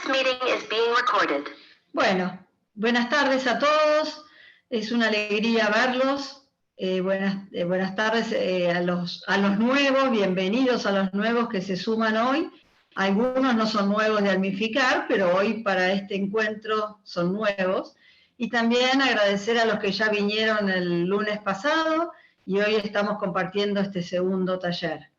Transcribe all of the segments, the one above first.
meeting is being recorded. Bueno, buenas tardes a todos. Es una alegría verlos. Buenas tardes a los nuevos, bienvenidos a los nuevos que se suman hoy. Algunos no son nuevos de Almificar, pero hoy para este encuentro son nuevos. Y también agradecer a los que ya vinieron el lunes pasado y hoy estamos compartiendo este segundo taller.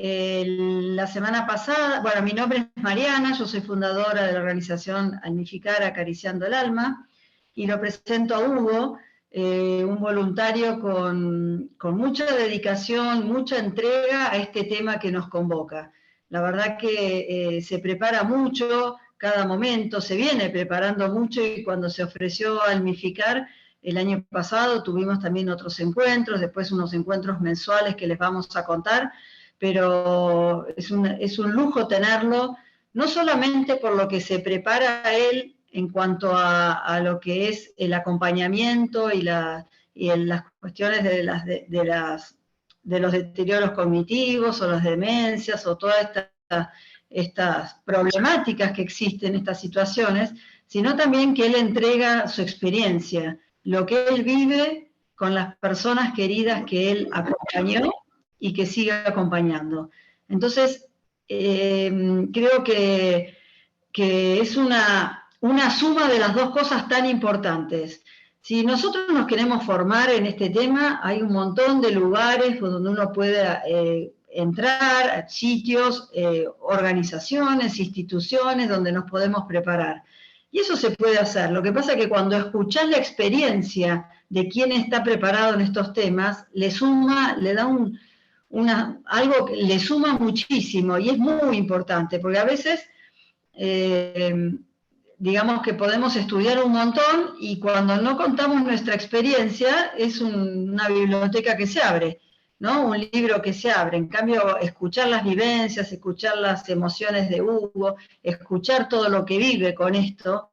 La semana pasada, bueno, mi nombre es Mariana, yo soy fundadora de la organización Almificar Acariciando el Alma, y lo presento a Hugo, un voluntario con mucha dedicación, mucha entrega a este tema que nos convoca. La verdad que se prepara mucho, cada momento, se viene preparando mucho, y cuando se ofreció Almificar el año pasado tuvimos también otros encuentros, después unos encuentros mensuales que les vamos a contar, pero es un lujo tenerlo, no solamente por lo que se prepara a él en cuanto a lo que es el acompañamiento y en las cuestiones de los deterioros cognitivos o las demencias o todas estas problemáticas que existen en estas situaciones, sino también que él entrega su experiencia, lo que él vive con las personas queridas que él acompañó y que sigue acompañando. Entonces, creo que es una suma de las dos cosas tan importantes. Si nosotros nos queremos formar en este tema, hay un montón de lugares donde uno puede entrar, sitios, organizaciones, instituciones, donde nos podemos preparar. Y eso se puede hacer. Lo que pasa es que cuando escuchás la experiencia de quién está preparado en estos temas, le suma, le da algo que le suma muchísimo, y es muy importante, porque a veces digamos que podemos estudiar un montón y cuando no contamos nuestra experiencia es una biblioteca que se abre, ¿no? Un libro que se abre. En cambio, escuchar las vivencias, escuchar las emociones de Hugo, escuchar todo lo que vive con esto,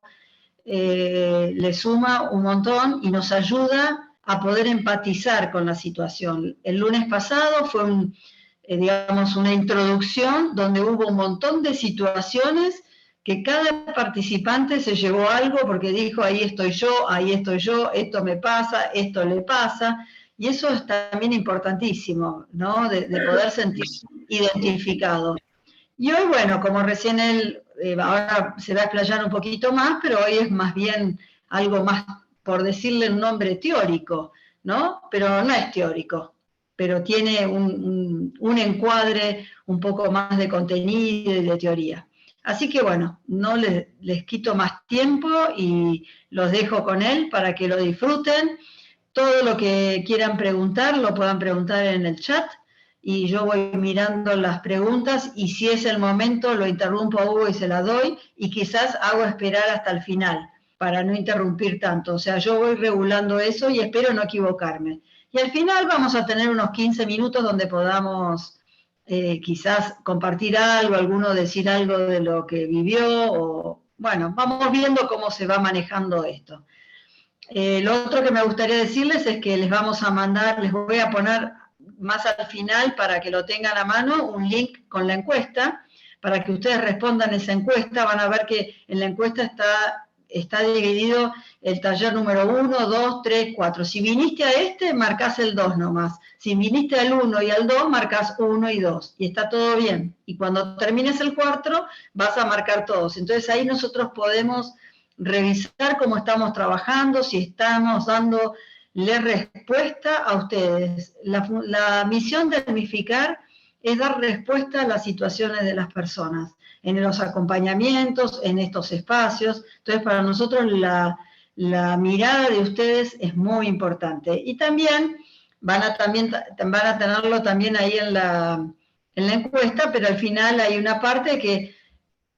le suma un montón y nos ayuda a poder empatizar con la situación. El lunes pasado fue digamos, una introducción donde hubo un montón de situaciones que cada participante se llevó algo porque dijo, ahí estoy yo, esto me pasa, esto le pasa, y eso es también importantísimo, ¿no? De poder sentirse identificado. Y hoy, bueno, como recién él, ahora se va a explayar un poquito más, pero hoy es más bien algo más, por decirle un nombre teórico, ¿no? Pero no es teórico, pero tiene un encuadre un poco más de contenido y de teoría. Así que bueno, no les quito más tiempo y los dejo con él para que lo disfruten. Todo lo que quieran preguntar, lo puedan preguntar en el chat y yo voy mirando las preguntas y si es el momento lo interrumpo a Hugo y se la doy y quizás hago esperar hasta el final para no interrumpir tanto. O sea, yo voy regulando eso y espero no equivocarme. Y al final vamos a tener unos 15 minutos donde podamos quizás compartir algo, alguno decir algo de lo que vivió, o bueno, vamos viendo cómo se va manejando esto. Lo otro que me gustaría decirles es que les vamos a mandar, les voy a poner más al final para que lo tengan a mano, un link con la encuesta, para que ustedes respondan esa encuesta. Van a ver que en la encuesta está dividido el taller número 1, 2, 3, 4. Si viniste a este, marcás el 2 nomás. Si viniste al 1 y al 2, marcás 1 y 2. Y está todo bien. Y cuando termines el 4, vas a marcar todos. Entonces ahí nosotros podemos revisar cómo estamos trabajando, si estamos dándole respuesta a ustedes. La misión de Almificar es dar respuesta a las situaciones de las personas, en los acompañamientos, en estos espacios. Entonces, para nosotros la mirada de ustedes es muy importante. Y también van a tenerlo también ahí en la encuesta, pero al final hay una parte que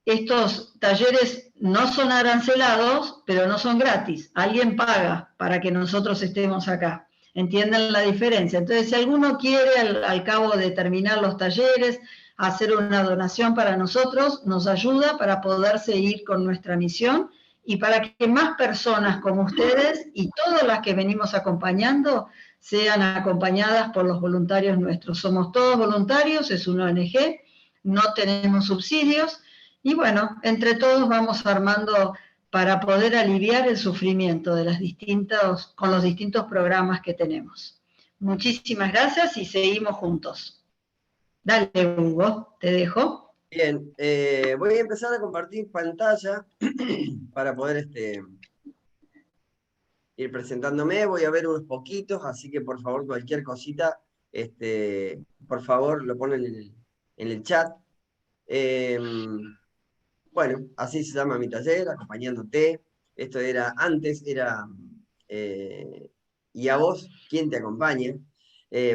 estos talleres no son arancelados, pero no son gratis. Alguien paga para que nosotros estemos acá. ¿Entienden la diferencia? Entonces, si alguno quiere, al cabo de terminar los talleres, hacer una donación para nosotros, nos ayuda para poder seguir con nuestra misión y para que más personas como ustedes y todas las que venimos acompañando sean acompañadas por los voluntarios nuestros. Somos todos voluntarios, es una ONG, no tenemos subsidios, Y bueno, entre todos vamos armando para poder aliviar el sufrimiento de con los distintos programas que tenemos. Muchísimas gracias y seguimos juntos. Dale, Hugo, te dejo. Bien, voy a empezar a compartir pantalla para poder ir presentándome. Voy a ver unos poquitos, así que por favor cualquier cosita, por favor lo ponen en el chat. Eh, bueno, así se llama mi taller, acompañándote. Esto era, antes era, ¿y a vos quién te acompaña?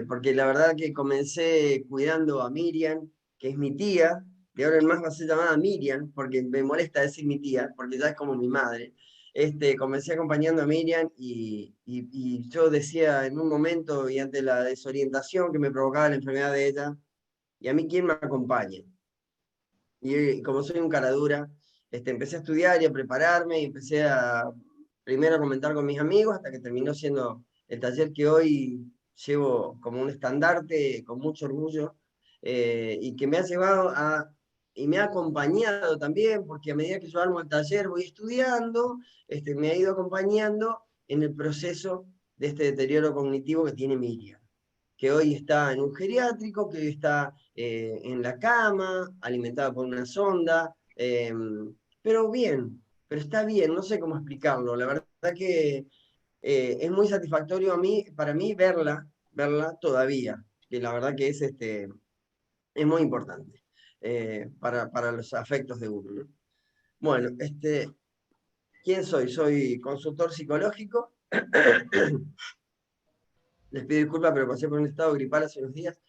Porque la verdad que comencé cuidando a Miriam, que es mi tía, de ahora en más va a ser llamada Miriam, porque me molesta decir mi tía, porque ya es como mi madre. Comencé acompañando a Miriam y yo decía en un momento, y ante la desorientación que me provocaba la enfermedad de ella, ¿y a mí quién me acompaña? Y como soy un cara dura, empecé a estudiar y a prepararme y empecé primero a comentar con mis amigos hasta que terminó siendo el taller que hoy llevo como un estandarte con mucho orgullo, y que me ha llevado y me ha acompañado también, porque a medida que yo armo el taller voy estudiando, me ha ido acompañando en el proceso de este deterioro cognitivo que tiene Miriam, que hoy está en un geriátrico, que está en la cama, alimentada por una sonda, pero bien, pero está bien, no sé cómo explicarlo. La verdad que es muy satisfactorio para mí verla todavía, que la verdad que es muy importante para los afectos de uno, ¿no? Bueno, ¿quién soy? Soy consultor psicológico. Les pido disculpas, pero pasé por un estado gripal hace unos días.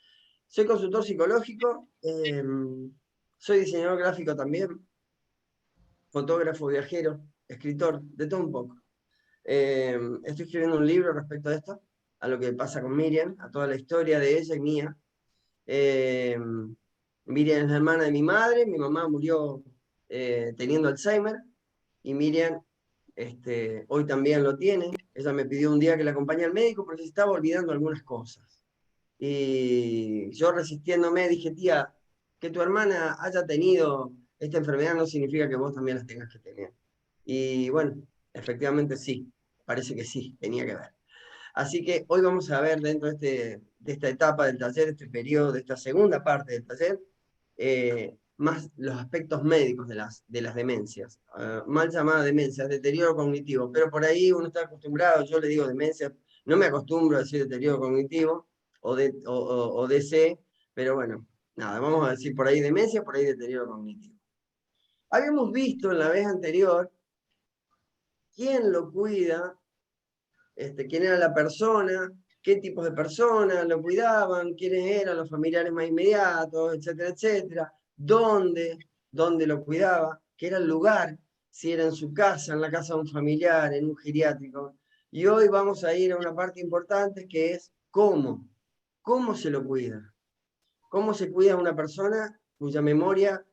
Soy consultor psicológico, soy diseñador gráfico también, fotógrafo, viajero, escritor, de todo un poco. Estoy escribiendo un libro respecto a esto, a lo que pasa con Miriam, a toda la historia de ella y mía. Eh, Miriam es la hermana de mi madre, mi mamá murió teniendo Alzheimer, y Miriam hoy también lo tiene. Ella me pidió un día que la acompañe al médico porque se estaba olvidando algunas cosas. Y yo resistiéndome dije, tía, que tu hermana haya tenido esta enfermedad no significa que vos también las tengas que tener. Y bueno, efectivamente sí, parece que sí, tenía que ver. Así que hoy vamos a ver dentro de esta etapa del taller, de este periodo, de esta segunda parte del taller, más los aspectos médicos de las demencias, mal llamadas demencias, deterioro cognitivo, pero por ahí uno está acostumbrado, yo le digo demencia, no me acostumbro a decir deterioro cognitivo o DC, pero bueno, nada, vamos a decir por ahí demencia, por ahí deterioro cognitivo. Habíamos visto en la vez anterior quién lo cuida, quién era la persona, qué tipos de personas lo cuidaban, quiénes eran los familiares más inmediatos, etcétera, etcétera, dónde lo cuidaba, qué era el lugar, si era en su casa, en la casa de un familiar, en un geriátrico. Y hoy vamos a ir a una parte importante que es cómo se lo cuida, cómo se cuida a una persona cuya memoria,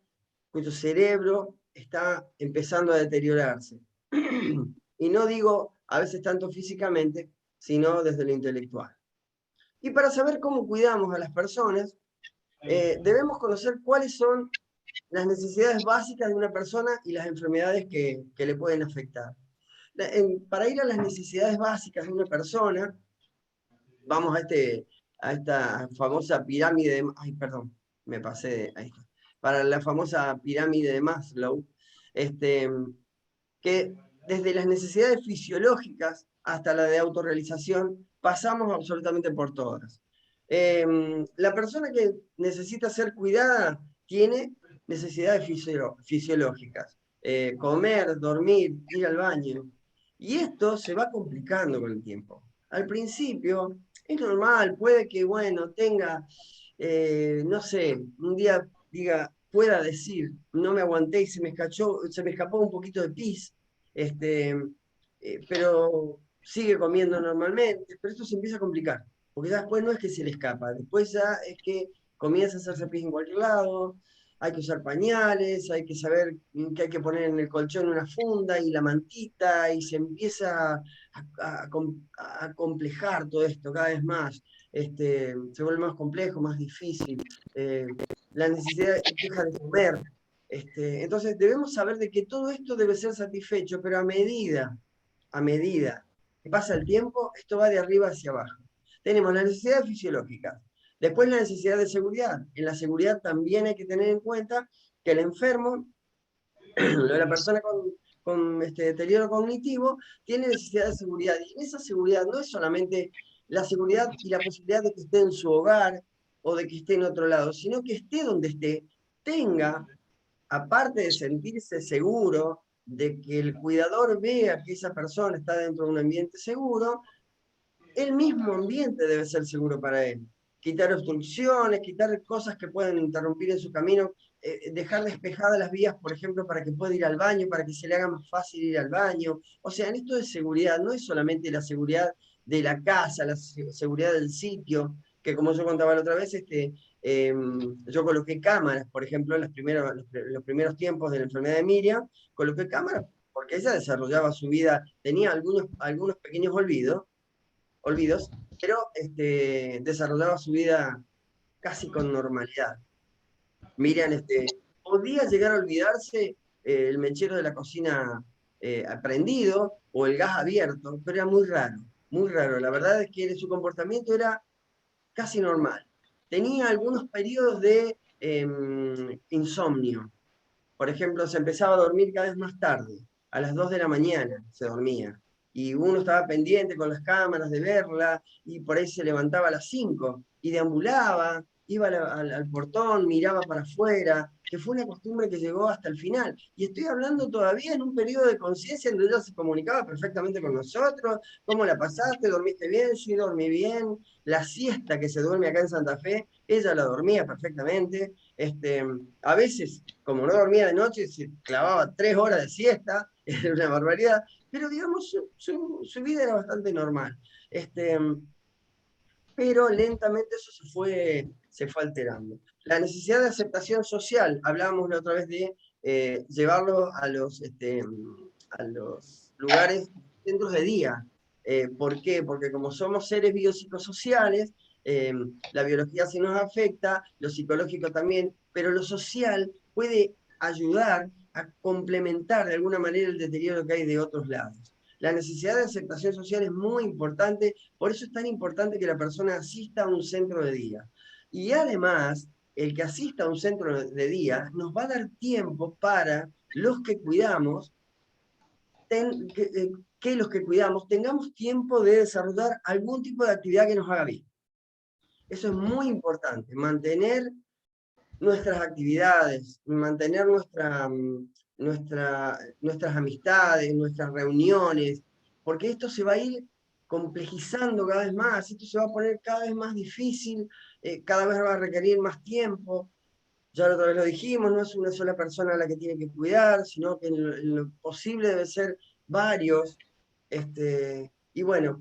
cuyo cerebro está empezando a deteriorarse. Y no digo a veces tanto físicamente, sino desde lo intelectual. Y para saber cómo cuidamos a las personas, debemos conocer cuáles son las necesidades básicas de una persona y las enfermedades que le pueden afectar. Para ir a las necesidades básicas de una persona, vamos a esta famosa pirámide de... Ay, perdón, me pasé de... Ahí está. Para la famosa pirámide de Maslow, que desde las necesidades fisiológicas hasta la de autorrealización pasamos absolutamente por todas. La persona que necesita ser cuidada tiene necesidades fisiológicas, comer, dormir, ir al baño, y esto se va complicando con el tiempo. Al principio es normal, puede que, bueno, tenga, no sé, un día diga, pueda decir, no me aguanté y se me escapó un poquito de pis, pero sigue comiendo normalmente, pero esto se empieza a complicar, porque ya después no es que se le escapa, después ya es que comienza a hacerse pis en cualquier lado, hay que usar pañales, hay que saber que hay que poner en el colchón una funda y la mantita, y se empieza a complejar todo esto cada vez más. Se vuelve más complejo, más difícil. La necesidad deja de comer, Entonces debemos saber de que todo esto debe ser satisfecho, pero a medida que pasa el tiempo, esto va de arriba hacia abajo. Tenemos las necesidades fisiológicas, después la necesidad de seguridad. En la seguridad también hay que tener en cuenta que el enfermo, la persona con deterioro cognitivo, tiene necesidad de seguridad. Y en esa seguridad no es solamente la seguridad y la posibilidad de que esté en su hogar o de que esté en otro lado, sino que esté donde esté, tenga, aparte de sentirse seguro, de que el cuidador vea que esa persona está dentro de un ambiente seguro, el mismo ambiente debe ser seguro para él. Quitar obstrucciones, quitar cosas que pueden interrumpir en su camino, dejar despejadas las vías, por ejemplo, para que pueda ir al baño, para que se le haga más fácil ir al baño. O sea, en esto de seguridad, no es solamente la seguridad de la casa, la seguridad del sitio, que como yo contaba la otra vez, yo coloqué cámaras, por ejemplo, en los primeros tiempos de la enfermedad de Miriam, coloqué cámaras porque ella desarrollaba su vida, tenía algunos pequeños olvidos, pero desarrollaba su vida casi con normalidad. Miriam podía llegar a olvidarse el mechero de la cocina prendido o el gas abierto, pero era muy raro, muy raro. La verdad es que su comportamiento era casi normal. Tenía algunos periodos de insomnio. Por ejemplo, se empezaba a dormir cada vez más tarde, a las 2 de la mañana se dormía. Y uno estaba pendiente con las cámaras de verla, y por ahí se levantaba a las 5 y deambulaba, iba al portón, miraba para afuera, que fue una costumbre que llegó hasta el final. Y estoy hablando todavía en un periodo de conciencia donde ella se comunicaba perfectamente con nosotros. ¿Cómo la pasaste? ¿Dormiste bien? Sí, dormí bien. La siesta que se duerme acá en Santa Fe, ella la dormía perfectamente. A veces, como no dormía de noche, se clavaba 3 horas de siesta, era una barbaridad, pero digamos, su vida era bastante normal. Pero lentamente eso se fue alterando. La necesidad de aceptación social, hablábamos la otra vez de llevarlo a los lugares, centros de día. ¿Por qué? Porque como somos seres biopsicosociales, la biología sí nos afecta, lo psicológico también, pero lo social puede ayudar a complementar de alguna manera el deterioro que hay de otros lados. La necesidad de aceptación social es muy importante, por eso es tan importante que la persona asista a un centro de día. Y además, el que asista a un centro de día nos va a dar tiempo para los que cuidamos, que los que cuidamos tengamos tiempo de desarrollar algún tipo de actividad que nos haga bien. Eso es muy importante, mantener nuestras actividades, mantener nuestras amistades, nuestras reuniones, porque esto se va a ir complejizando cada vez más, esto se va a poner cada vez más difícil, cada vez va a requerir más tiempo. Ya la otra vez lo dijimos, no es una sola persona la que tiene que cuidar, sino que en lo posible debe ser varios. Y bueno,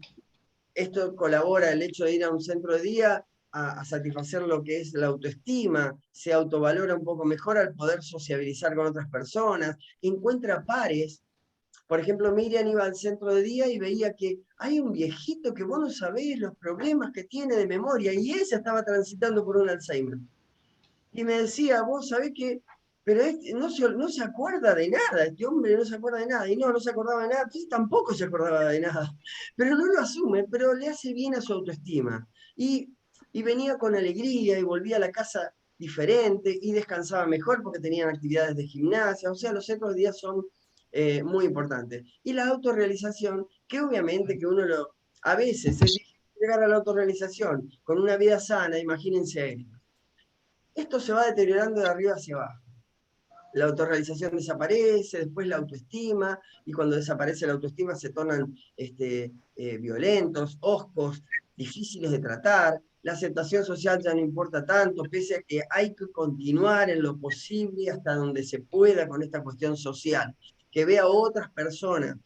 esto colabora, el hecho de ir a un centro de día, a satisfacer lo que es la autoestima, se autovalora un poco mejor al poder sociabilizar con otras personas, encuentra pares. Por ejemplo, Miriam iba al centro de día y veía que hay un viejito que vos no sabés los problemas que tiene de memoria, y ella estaba transitando por un Alzheimer. Y me decía, vos sabés que, pero no se acuerda de nada, este hombre no se acuerda de nada, y no se acordaba de nada, entonces tampoco se acordaba de nada, pero no lo asume, pero le hace bien a su autoestima. Y venía con alegría y volvía a la casa diferente y descansaba mejor porque tenían actividades de gimnasia, o sea, los centros de día son muy importantes. Y la autorrealización, que obviamente que a veces es difícil llegar a la autorrealización con una vida sana, imagínense esto. Esto se va deteriorando de arriba hacia abajo. La autorrealización desaparece, después la autoestima, y cuando desaparece la autoestima se tornan violentos, hoscos, difíciles de tratar. La aceptación social ya no importa tanto, pese a que hay que continuar en lo posible hasta donde se pueda con esta cuestión social, que vea a otras personas,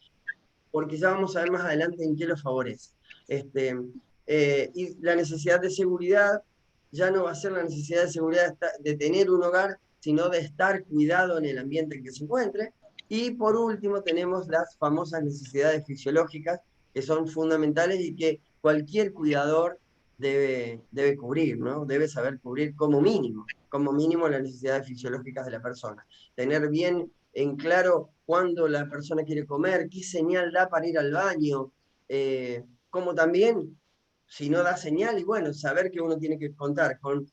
porque ya vamos a ver más adelante en qué lo favorece. Y la necesidad de seguridad ya no va a ser la necesidad de seguridad de tener un hogar, sino de estar cuidado en el ambiente en que se encuentre. Y por último tenemos las famosas necesidades fisiológicas, que son fundamentales y que cualquier cuidador debe cubrir, ¿no? Debe saber cubrir como mínimo. como mínimo las necesidades fisiológicas de la persona. Tener bien en claro cuándo la persona quiere comer, qué señal da para ir al baño, como también, si no da señal, y bueno, saber que uno tiene que contar con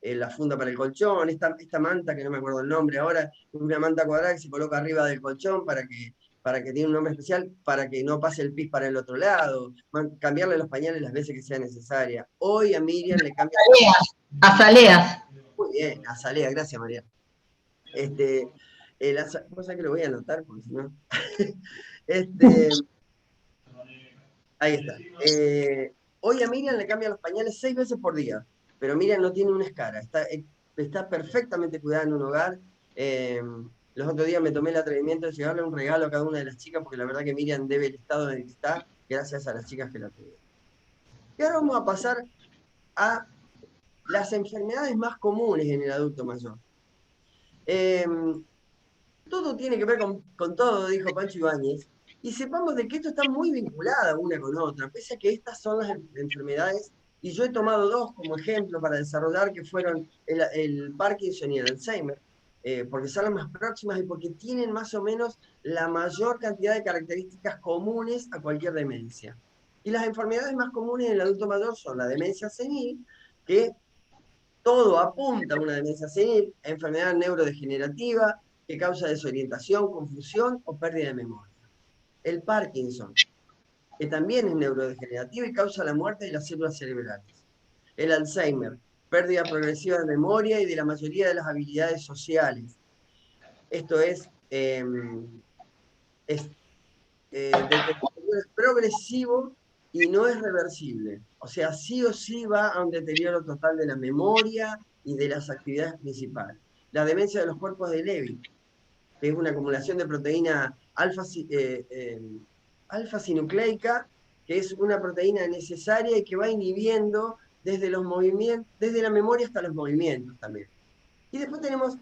la funda para el colchón, esta manta, que no me acuerdo el nombre ahora, una manta cuadrada que se coloca arriba del colchón para que tiene un nombre especial, para que no pase el pis para el otro lado, cambiarle los pañales las veces que sea necesaria. Hoy a Miriam le cambia... Azaleas. Muy bien, azalea, gracias María. Vos sabés que lo voy a anotar, porque si no... ahí está. Hoy a Miriam le cambian los pañales 6 veces por día, pero Miriam no tiene una escara, está perfectamente cuidada en un hogar. Los otros días me tomé el atrevimiento de llevarle un regalo a cada una de las chicas, porque la verdad que Miriam debe el estado en el que está, gracias a las chicas que la tuvieron. Y ahora vamos a pasar a las enfermedades más comunes en el adulto mayor. Todo tiene que ver con todo, dijo Pancho Ibáñez, y sepamos de que esto está muy vinculado una con otra, pese a que estas son las enfermedades, y yo he tomado dos como ejemplo para desarrollar, que fueron el Parkinson y el Alzheimer, porque son las más próximas y porque tienen más o menos la mayor cantidad de características comunes a cualquier demencia. Y las enfermedades más comunes en el adulto mayor son la demencia senil, que todo apunta a una demencia senil, enfermedad neurodegenerativa, que causa desorientación, confusión o pérdida de memoria. El Parkinson, que también es neurodegenerativo y causa la muerte de las células cerebrales. El Alzheimer, pérdida progresiva de memoria y de la mayoría de las habilidades sociales. Esto es progresivo y no es reversible. O sea, sí o sí va a un deterioro total de la memoria y de las actividades principales. La demencia de los cuerpos de Lewy, que es una acumulación de proteína alfa-sinucleica, que es una proteína necesaria y que va inhibiendo desde los movimientos, desde la memoria hasta los movimientos también. Y después tenemos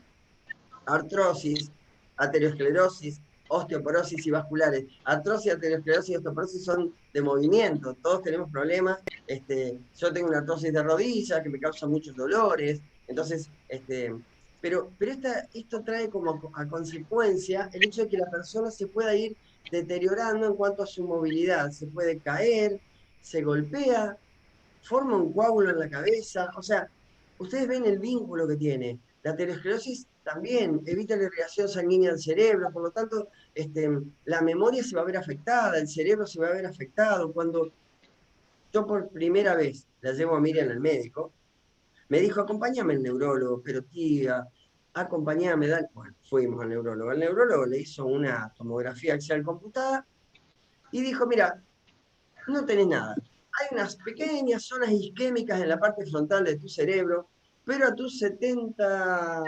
artrosis, aterosclerosis, osteoporosis y vasculares. Artrosis, aterosclerosis y osteoporosis son de movimiento, todos tenemos problemas. Yo tengo una artrosis de rodilla que me causa muchos dolores, entonces, pero esto trae como a consecuencia el hecho de que la persona se pueda ir deteriorando en cuanto a su movilidad, se puede caer, se golpea, forma un coágulo en la cabeza, o sea, ustedes ven el vínculo que tiene. La aterosclerosis también evita la irrigación sanguínea del cerebro, por lo tanto, la memoria se va a ver afectada, el cerebro se va a ver afectado. Cuando yo por primera vez la llevo a Miriam al médico, me dijo, acompáñame al neurólogo, pero tía, acompáñame, dale. Bueno, fuimos al neurólogo. El neurólogo le hizo una tomografía axial computada y dijo, mira, no tenés nada. Hay unas pequeñas zonas isquémicas en la parte frontal de tu cerebro, pero a tus 70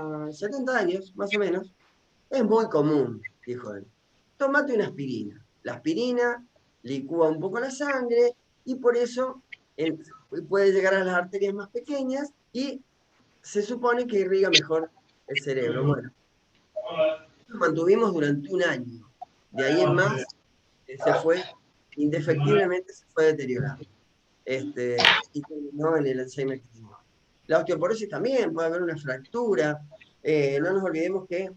años, más o menos, es muy común, dijo él. Tómate una aspirina. La aspirina licúa un poco la sangre y por eso puede llegar a las arterias más pequeñas y se supone que irriga mejor el cerebro. Bueno, lo mantuvimos durante un año. De ahí en más, se fue, indefectiblemente se fue deteriorando. Y terminó en el Alzheimer que tengo. La osteoporosis también, puede haber una fractura. No nos olvidemos que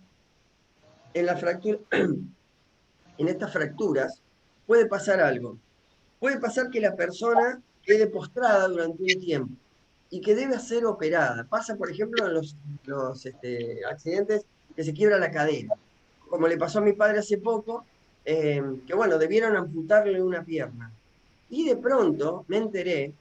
en la fractura, en estas fracturas puede pasar algo. Puede pasar que la persona quede postrada durante un tiempo y que debe ser operada. Pasa, por ejemplo, en los accidentes que se quiebra la cadera. Como le pasó a mi padre hace poco, que bueno, debieron amputarle una pierna. Y de pronto me enteré,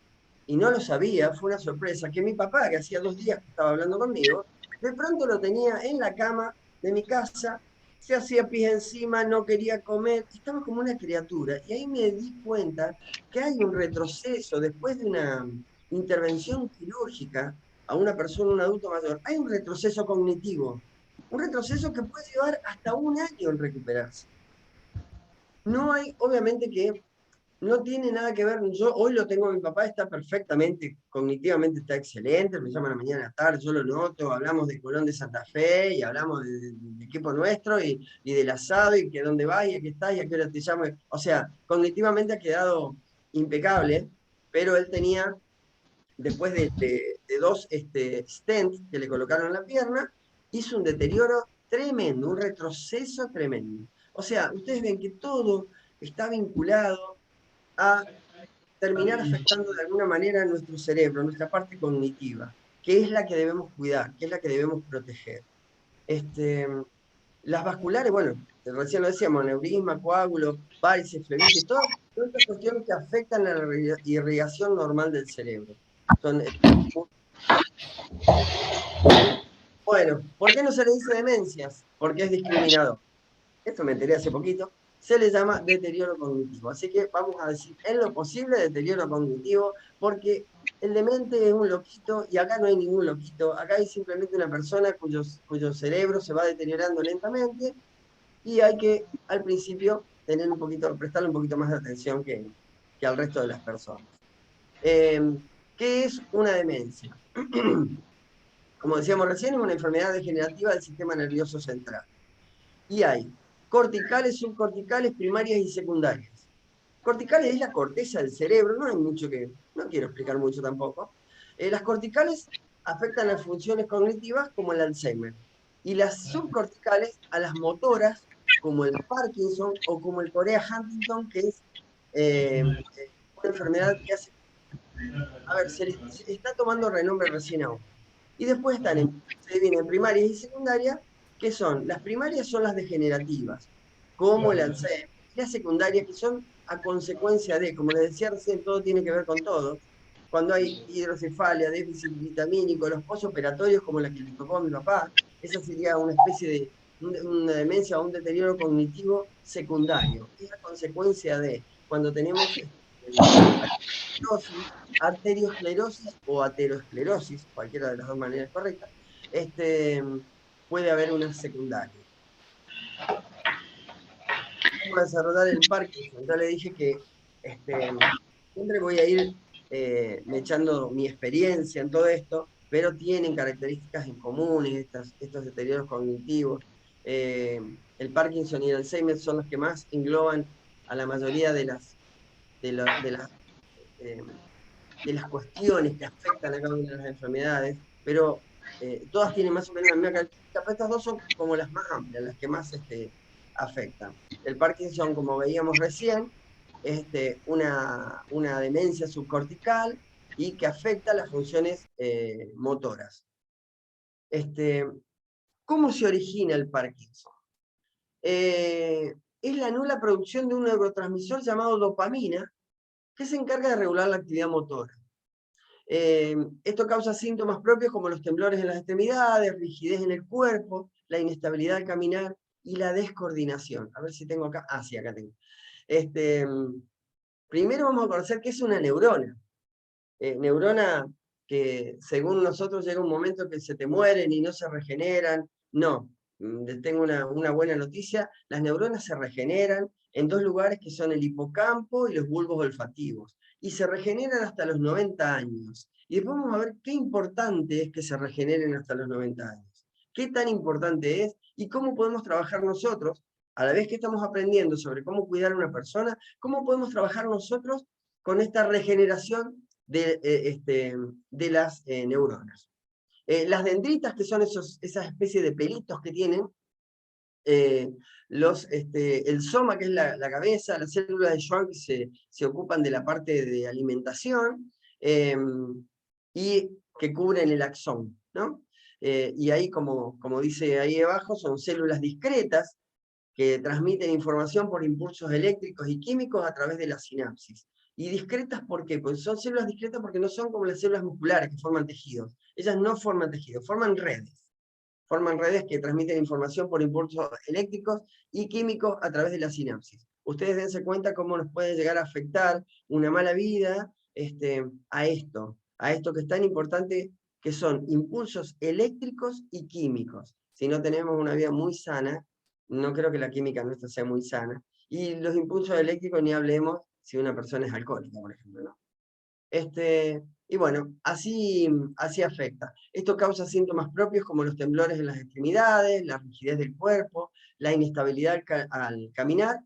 y no lo sabía, fue una sorpresa, que mi papá, que hacía 2 días que estaba hablando conmigo, de pronto lo tenía en la cama de mi casa, se hacía pis encima, no quería comer, estaba como una criatura. Y ahí me di cuenta que hay un retroceso después de una intervención quirúrgica a una persona, un adulto mayor, hay un retroceso cognitivo, un retroceso que puede llevar hasta un año en recuperarse. No hay, obviamente que no tiene nada que ver, yo hoy lo tengo, mi papá está perfectamente, cognitivamente está excelente, me llama a la mañana a la tarde, yo lo noto, hablamos de Colón de Santa Fe, y hablamos del equipo nuestro, y del asado, y que dónde vas, y a qué estás, y a qué hora te llamo, o sea, cognitivamente ha quedado impecable, pero él tenía, después dos stents que le colocaron en la pierna, hizo un deterioro tremendo, un retroceso tremendo. O sea, ustedes ven que todo está vinculado a terminar afectando de alguna manera nuestro cerebro, nuestra parte cognitiva, que es la que debemos cuidar, que es la que debemos proteger. Las vasculares, bueno, recién lo decíamos, aneurisma, coágulos, varices, flebitis, todas estas cuestiones que afectan a la irrigación normal del cerebro. Son, bueno, ¿por qué no se le dice demencias? Porque es discriminador. Esto me enteré hace poquito. Se le llama deterioro cognitivo. Así que vamos a decir, en lo posible, deterioro cognitivo, porque el demente es un loquito, y acá no hay ningún loquito. Acá hay simplemente una persona cuyo cerebro se va deteriorando lentamente, y hay que, al principio, prestarle un poquito más de atención que al resto de las personas. ¿Qué es una demencia? Como decíamos recién, es una enfermedad degenerativa del sistema nervioso central. Y hay corticales, subcorticales, primarias y secundarias. Corticales es la corteza del cerebro, no hay mucho que, no quiero explicar mucho tampoco. Las corticales afectan las funciones cognitivas como el Alzheimer, y las subcorticales a las motoras como el Parkinson o como el Corea-Huntington, que es una enfermedad que hace, a ver, se está tomando renombre recién ahora. Y después se dividen en primarias y secundarias, que son, las primarias son las degenerativas, como el Alzheimer, y las secundarias que son a consecuencia de, como les decía recién, todo tiene que ver con todo. Cuando hay hidrocefalia, déficit vitamínico, los posoperatorios, como la que le tocó a mi papá, esa sería una especie de una demencia o un deterioro cognitivo secundario. Es a consecuencia de cuando tenemos arteriosclerosis o aterosclerosis, cualquiera de las dos maneras correctas, puede haber una secundaria. Vamos a desarrollar el Parkinson. Ya le dije que siempre voy a ir me echando mi experiencia en todo esto, pero tienen características en comunes estos deterioros cognitivos. El Parkinson y el Alzheimer son los que más engloban a la mayoría eh, de las cuestiones que afectan a cada una de las enfermedades, pero todas tienen más o menos la misma característica, pero estas dos son como las más amplias, las que más afectan. El Parkinson, como veíamos recién, es una demencia subcortical y que afecta las funciones motoras. ¿Cómo se origina el Parkinson? Es la nula producción de un neurotransmisor llamado dopamina, que se encarga de regular la actividad motora. Esto causa síntomas propios como los temblores en las extremidades, rigidez en el cuerpo, la inestabilidad al caminar y la descoordinación. A ver si tengo acá. Ah, sí, acá tengo. Primero vamos a conocer qué es una neurona. Neurona que según nosotros llega un momento que se te mueren y no se regeneran. No, les tengo una buena noticia. Las neuronas se regeneran en dos lugares que son el hipocampo y los bulbos olfativos, y se regeneran hasta los 90 años. Y después vamos a ver qué importante es que se regeneren hasta los 90 años. Qué tan importante es y cómo podemos trabajar nosotros, a la vez que estamos aprendiendo sobre cómo cuidar a una persona, cómo podemos trabajar nosotros con esta regeneración de las neuronas. Las dendritas, que son esas especies de pelitos que tienen, el soma, que es la cabeza, las células de Schwann, que se ocupan de la parte de alimentación, y que cubren el axón, ¿no? Y ahí, como dice ahí abajo, son células discretas que transmiten información por impulsos eléctricos y químicos a través de la sinapsis. ¿Y discretas por qué? Pues son células discretas porque no son como las células musculares que forman tejidos. Ellas no forman tejidos, forman redes. Forman redes que transmiten información por impulsos eléctricos y químicos a través de la sinapsis. Ustedes dense cuenta cómo nos puede llegar a afectar una mala vida a esto que es tan importante, que son impulsos eléctricos y químicos. Si no tenemos una vida muy sana, no creo que la química nuestra sea muy sana. Y los impulsos eléctricos ni hablemos si una persona es alcohólica, por ejemplo, ¿no? Y bueno, así afecta. Esto causa síntomas propios como los temblores en las extremidades, la rigidez del cuerpo, la inestabilidad al caminar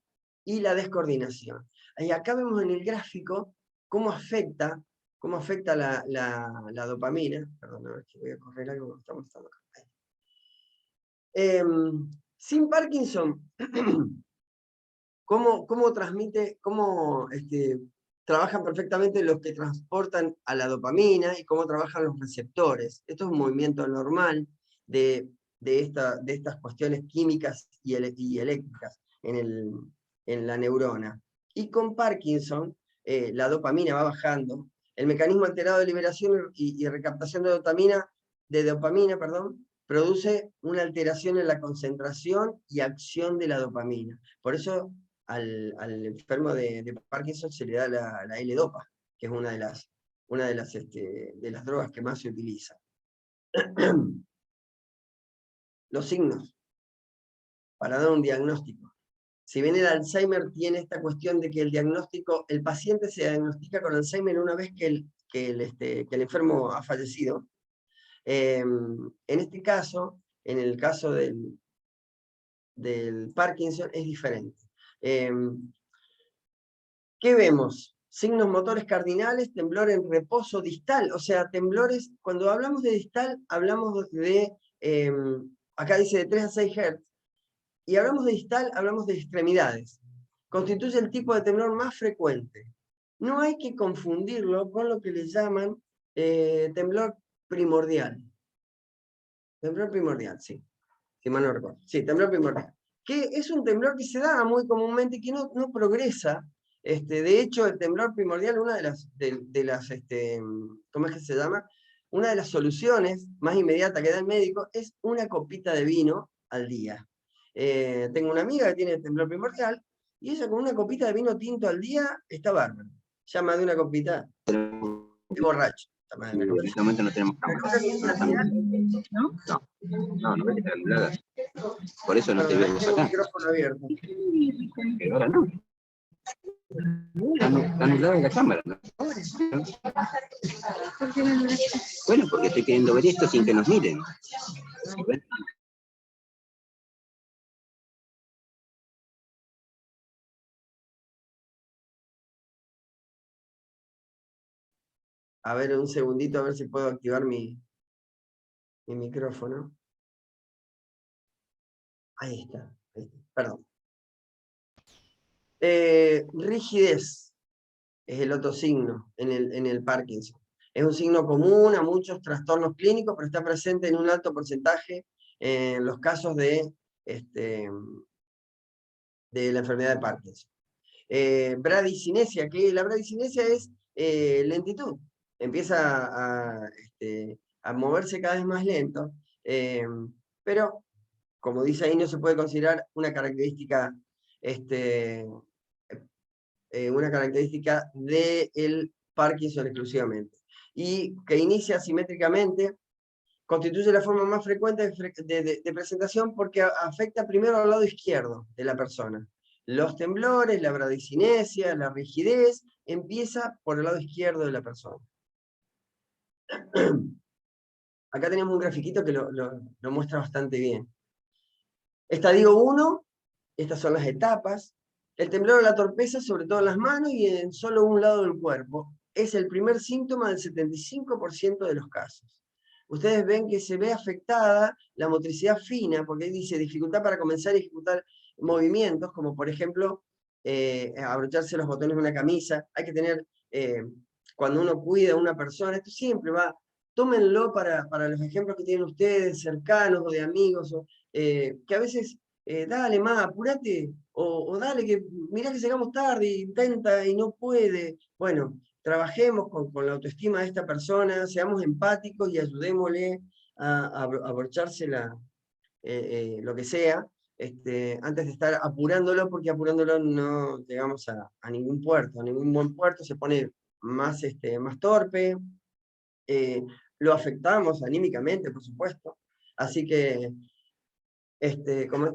y la descoordinación. Y acá vemos en el gráfico cómo afecta cómo afecta la dopamina. Perdón, a ver que voy a correr algo que está mostrando acá. Sin Parkinson, ¿cómo transmite, trabajan perfectamente los que transportan a la dopamina y cómo trabajan los receptores? Esto es un movimiento normal de estas cuestiones químicas y eléctricas en la neurona. Y con Parkinson, la dopamina va bajando. El mecanismo alterado de liberación y recaptación de dopamina, produce una alteración en la concentración y acción de la dopamina. Por eso al enfermo de Parkinson se le da la L-Dopa, que es una de las drogas que más se utiliza. Los signos para dar un diagnóstico. Si bien el Alzheimer tiene esta cuestión de que el paciente se diagnostica con Alzheimer una vez que el enfermo ha fallecido, en este caso, en el caso del Parkinson, es diferente. ¿Qué vemos? Signos motores cardinales, temblor en reposo distal, o sea, temblores, cuando hablamos de distal, hablamos acá dice de 3 a 6 Hz, y hablamos de distal, hablamos de extremidades. Constituye el tipo de temblor más frecuente. No hay que confundirlo con lo que le llaman temblor primordial. Temblor primordial, sí. Si mal no recuerdo. Sí, temblor primordial. Que es un temblor que se da muy comúnmente y que no progresa. De hecho, el temblor primordial, una de las ¿cómo es que se llama? Una de las soluciones más inmediatas que da el médico es una copita de vino al día. Tengo una amiga que tiene temblor primordial y ella con una copita de vino tinto al día está bárbaro. Ya más de una copita es borracho. En este momento no tenemos cámara. No ves que está anulada. Por eso no te vemos acá. Micrófono abierto. Pero ahora no. Está anulada la cámara, ¿no? Bueno, porque estoy queriendo ver esto sin que nos miren. A ver, un segundito, a ver si puedo activar mi micrófono. Ahí está. Perdón. Rigidez es el otro signo en el Parkinson. Es un signo común a muchos trastornos clínicos, pero está presente en un alto porcentaje en los casos de la enfermedad de Parkinson. Bradicinesia, que la bradicinesia es lentitud. Empieza a moverse cada vez más lento, pero como dice ahí, no se puede considerar una característica del Parkinson exclusivamente. Y que inicia asimétricamente, constituye la forma más frecuente de presentación porque afecta primero al lado izquierdo de la persona. Los temblores, la bradicinesia, la rigidez, empieza por el lado izquierdo de la persona. Acá tenemos un grafiquito que lo muestra bastante bien. Estadio 1, estas son las etapas. El temblor o la torpeza, sobre todo en las manos y en solo un lado del cuerpo, es el primer síntoma del 75% de los casos. Ustedes ven que se ve afectada la motricidad fina, porque ahí dice dificultad para comenzar a ejecutar movimientos, como por ejemplo, abrocharse los botones de una camisa. Hay que tener, cuando uno cuida a una persona, esto siempre va, tómenlo para los ejemplos que tienen ustedes, cercanos o de amigos, que a veces, dale, apurate, o dale, que mirá que llegamos tarde, intenta y no puede. Bueno, trabajemos con la autoestima de esta persona, seamos empáticos y ayudémosle a abrocharse lo que sea, antes de estar apurándolo, porque apurándolo no llegamos a ningún puerto, a ningún buen puerto, se pone más torpe, lo afectamos anímicamente, por supuesto. Así que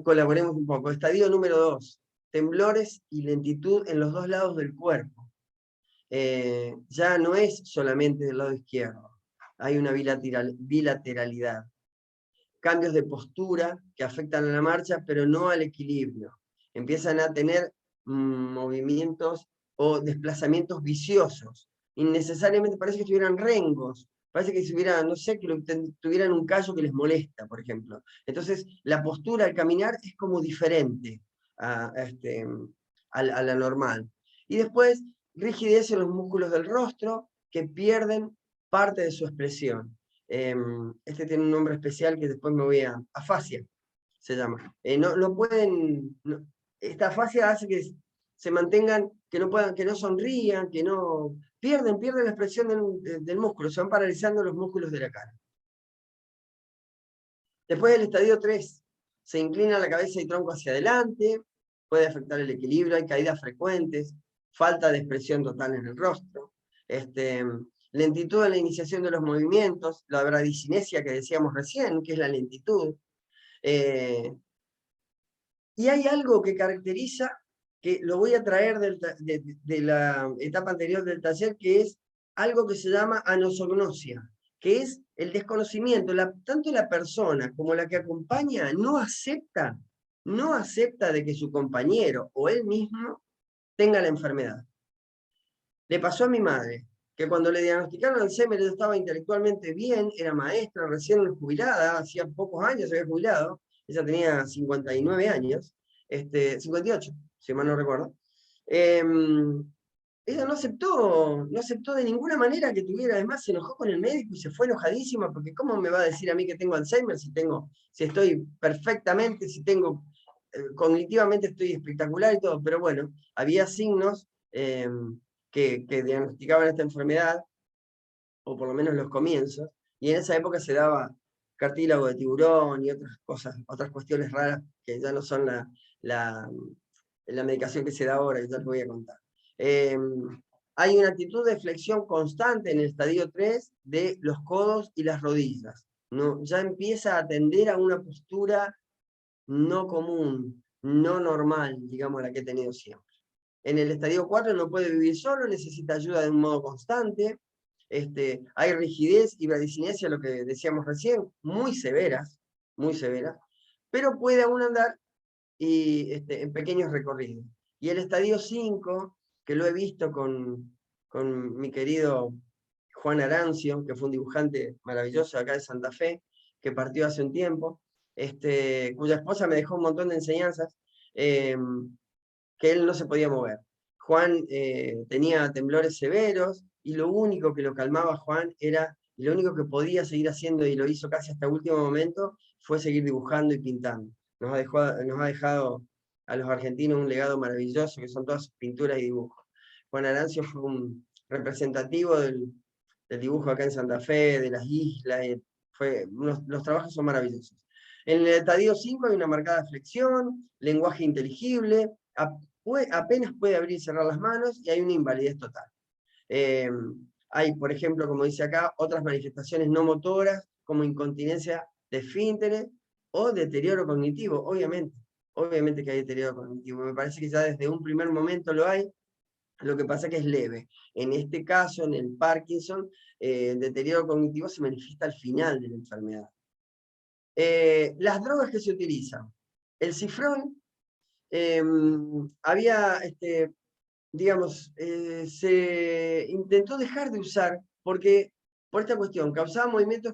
colaboremos un poco. Estadio número 2, temblores y lentitud en los dos lados del cuerpo. Ya no es solamente del lado izquierdo, hay una bilateralidad. Cambios de postura que afectan a la marcha, pero no al equilibrio. Empiezan a tener movimientos o desplazamientos viciosos, innecesariamente parece que estuvieran rengos, parece que no sé, que tuvieran un callo que les molesta, por ejemplo. Entonces, la postura al caminar es como diferente a la normal. Y después, rigidez en los músculos del rostro, que pierden parte de su expresión. Este tiene un nombre especial que después me voy a... Afasia, se llama. No pueden... esta afasia hace que se mantengan, que no sonrían, que no... Pierden la expresión del músculo, se van paralizando los músculos de la cara. Después del estadio 3, se inclina la cabeza y tronco hacia adelante, puede afectar el equilibrio, hay caídas frecuentes, falta de expresión total en el rostro, lentitud en la iniciación de los movimientos, la bradicinesia que decíamos recién, que es la lentitud. Y hay algo que caracteriza, que lo voy a traer de la etapa anterior del taller, que es algo que se llama anosognosia, que es el desconocimiento. Tanto la persona como la que acompaña no acepta de que su compañero o él mismo tenga la enfermedad. Le pasó a mi madre, que cuando le diagnosticaron Alzheimer, ella estaba intelectualmente bien, era maestra, recién jubilada, hacía pocos años se había jubilado, ella tenía 59 años, 58, si mal no recuerdo. Ella no aceptó de ninguna manera que tuviera, además se enojó con el médico y se fue enojadísima, porque ¿cómo me va a decir a mí que tengo Alzheimer si estoy perfectamente, cognitivamente estoy espectacular y todo? Pero bueno, había signos que diagnosticaban esta enfermedad, o por lo menos los comienzos, y en esa época se daba cartílago de tiburón y otras cosas, otras cuestiones raras que ya no son la medicación que se da ahora, que ya les voy a contar. Hay una actitud de flexión constante en el estadio 3 de los codos y las rodillas. Ya empieza a tender a una postura no común, no normal, digamos, la que he tenido siempre. En el estadio 4 no puede vivir solo, necesita ayuda de un modo constante. Hay rigidez y bradicinesia, lo que decíamos recién, muy severas, pero puede aún andar en pequeños recorridos. Y el estadio 5, que lo he visto con mi querido Juan Arancio, que fue un dibujante maravilloso acá de Santa Fe, que partió hace un tiempo, cuya esposa me dejó un montón de enseñanzas, que él no se podía mover. Juan tenía temblores severos, y lo único que lo calmaba a Juan y lo único que podía seguir haciendo, y lo hizo casi hasta el último momento, fue seguir dibujando y pintando. Nos ha dejado a los argentinos un legado maravilloso, que son todas sus pinturas y dibujos. Juan Arancio fue un representativo del dibujo acá en Santa Fe, de las islas, los trabajos son maravillosos. En el estadio 5 hay una marcada flexión, lenguaje inteligible, apenas puede abrir y cerrar las manos, y hay una invalidez total. Hay, por ejemplo, como dice acá, otras manifestaciones no motoras, como incontinencia de esfínteres o deterioro cognitivo, obviamente que hay deterioro cognitivo. Me parece que ya desde un primer momento lo hay, lo que pasa es que es leve. En este caso, en el Parkinson, el deterioro cognitivo se manifiesta al final de la enfermedad. Las drogas que se utilizan. El cifrón se intentó dejar de usar por esta cuestión, causaba movimientos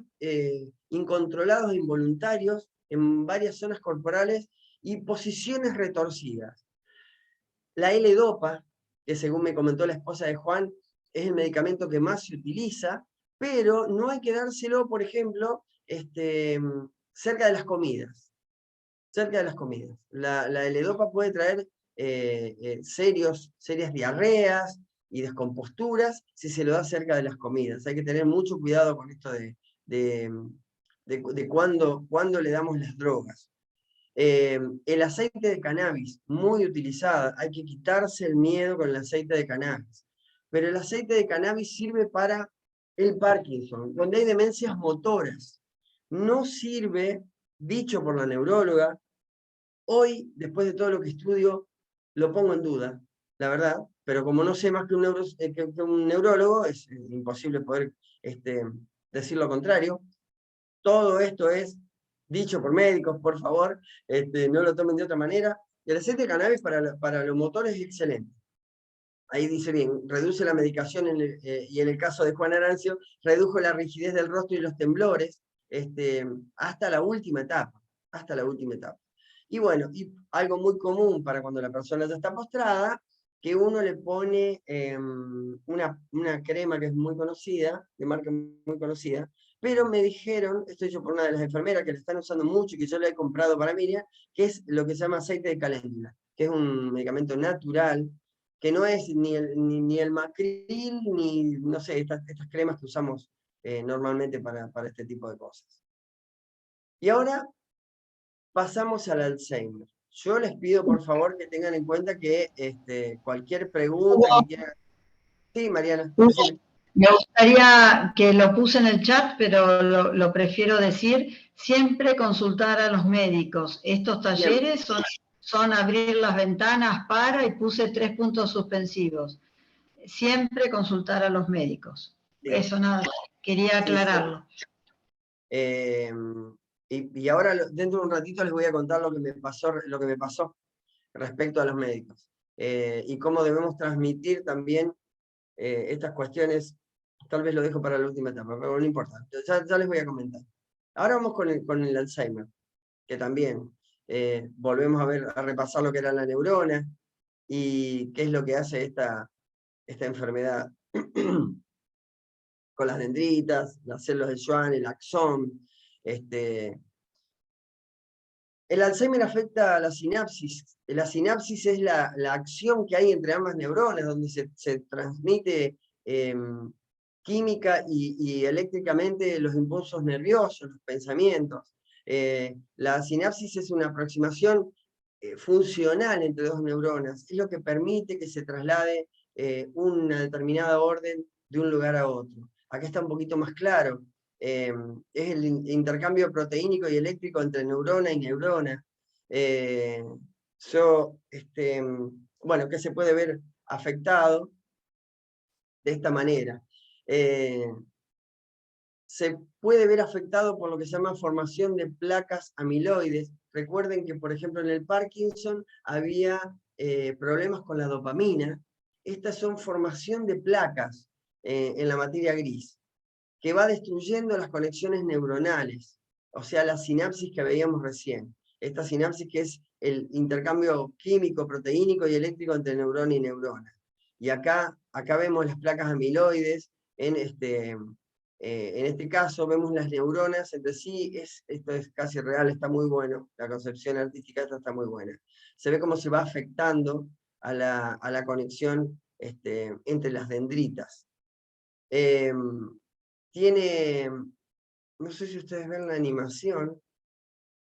incontrolados e involuntarios en varias zonas corporales y posiciones retorcidas. La L-Dopa, que según me comentó la esposa de Juan, es el medicamento que más se utiliza, pero no hay que dárselo, por ejemplo, cerca de las comidas. La L-Dopa puede traer serias diarreas y descomposturas si se lo da cerca de las comidas. Hay que tener mucho cuidado con esto de cuándo le damos las drogas. El aceite de cannabis, muy utilizado, hay que quitarse el miedo con el aceite de cannabis. Pero el aceite de cannabis sirve para el Parkinson, donde hay demencias motoras. No sirve, dicho por la neuróloga. Hoy, después de todo lo que estudio, lo pongo en duda, la verdad, pero como no sé más que un neurólogo, es imposible poder decir lo contrario. Todo esto es dicho por médicos, por favor, no lo tomen de otra manera. El aceite de cannabis para los motores es excelente. ahí dice bien, reduce la medicación y en el caso de Juan Arancio, redujo la rigidez del rostro y los temblores hasta la última etapa, hasta la última etapa. Y bueno, y algo muy común para cuando la persona ya está postrada, que uno le pone una crema que es muy conocida, de marca muy conocida, pero me dijeron, esto hecho por una de las enfermeras que la están usando mucho y que yo le he comprado para Miriam, que es lo que se llama aceite de caléndula, que es un medicamento natural, que no es ni el Macril, ni, no sé, estas cremas que usamos normalmente para este tipo de cosas. Y ahora pasamos al Alzheimer. Yo les pido, por favor, que tengan en cuenta que cualquier pregunta que quieran... Sí, Mariana, decime. Me gustaría que lo puse en el chat, pero lo prefiero decir, siempre consultar a los médicos. Estos talleres son abrir las ventanas para, y puse 3 puntos suspensivos. Siempre consultar a los médicos. Bien. Eso nada, quería aclararlo. Y ahora, dentro de un ratito, les voy a contar lo que me pasó respecto a los médicos. Y cómo debemos transmitir también estas cuestiones. Tal vez lo dejo para la última etapa, pero no importa. Ya les voy a comentar. Ahora vamos con el Alzheimer, que también volvemos a repasar lo que era la neurona y qué es lo que hace esta enfermedad con las dendritas, las células de Schwann, el axón. El Alzheimer afecta a la sinapsis. La sinapsis es la acción que hay entre ambas neuronas, donde se transmite química y eléctricamente los impulsos nerviosos, los pensamientos. La sinapsis es una aproximación funcional entre dos neuronas, es lo que permite que se traslade una determinada orden de un lugar a otro. Acá está un poquito más claro. Es el intercambio proteínico y eléctrico entre neurona y neurona. Bueno, que se puede ver afectado de esta manera. Se puede ver afectado por lo que se llama formación de placas amiloides. Recuerden que, por ejemplo, en el Parkinson había problemas con la dopamina. Estas son formación de placas en la materia gris, que va destruyendo las conexiones neuronales, o sea, la sinapsis que veíamos recién. Esta sinapsis que es el intercambio químico, proteínico y eléctrico entre neurona y neurona. Y acá vemos las placas amiloides, en este caso vemos las neuronas entre sí, esto es casi real, está muy bueno, la concepción artística esta está muy buena. Se ve cómo se va afectando a la conexión entre las dendritas. Tiene, no sé si ustedes ven la animación.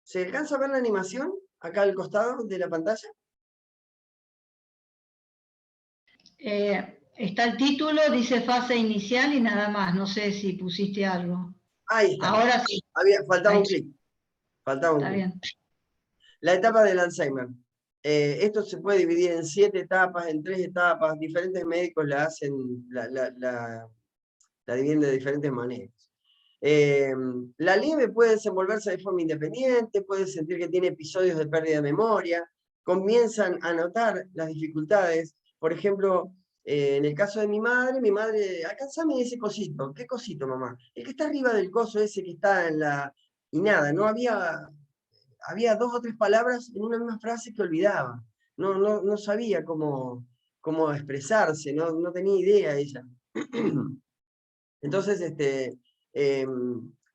¿Se alcanza a ver la animación acá al costado de la pantalla? Está el título, dice fase inicial y nada más. No sé si pusiste algo. Ahí está. Ahora sí. Faltaba un clic. Está bien. La etapa del Alzheimer. Esto se puede dividir en 7 etapas, en 3 etapas. Diferentes médicos la hacen, la dividen de diferentes maneras. La leve puede desenvolverse de forma independiente, puede sentir que tiene episodios de pérdida de memoria, comienzan a notar las dificultades. Por ejemplo, en el caso de mi madre, alcanzame ese cosito. ¿Qué cosito, mamá? El que está arriba del coso ese que está en la... Y nada, no había 2 o 3 palabras en una misma frase que olvidaba. No sabía cómo expresarse, no tenía idea ella. Entonces,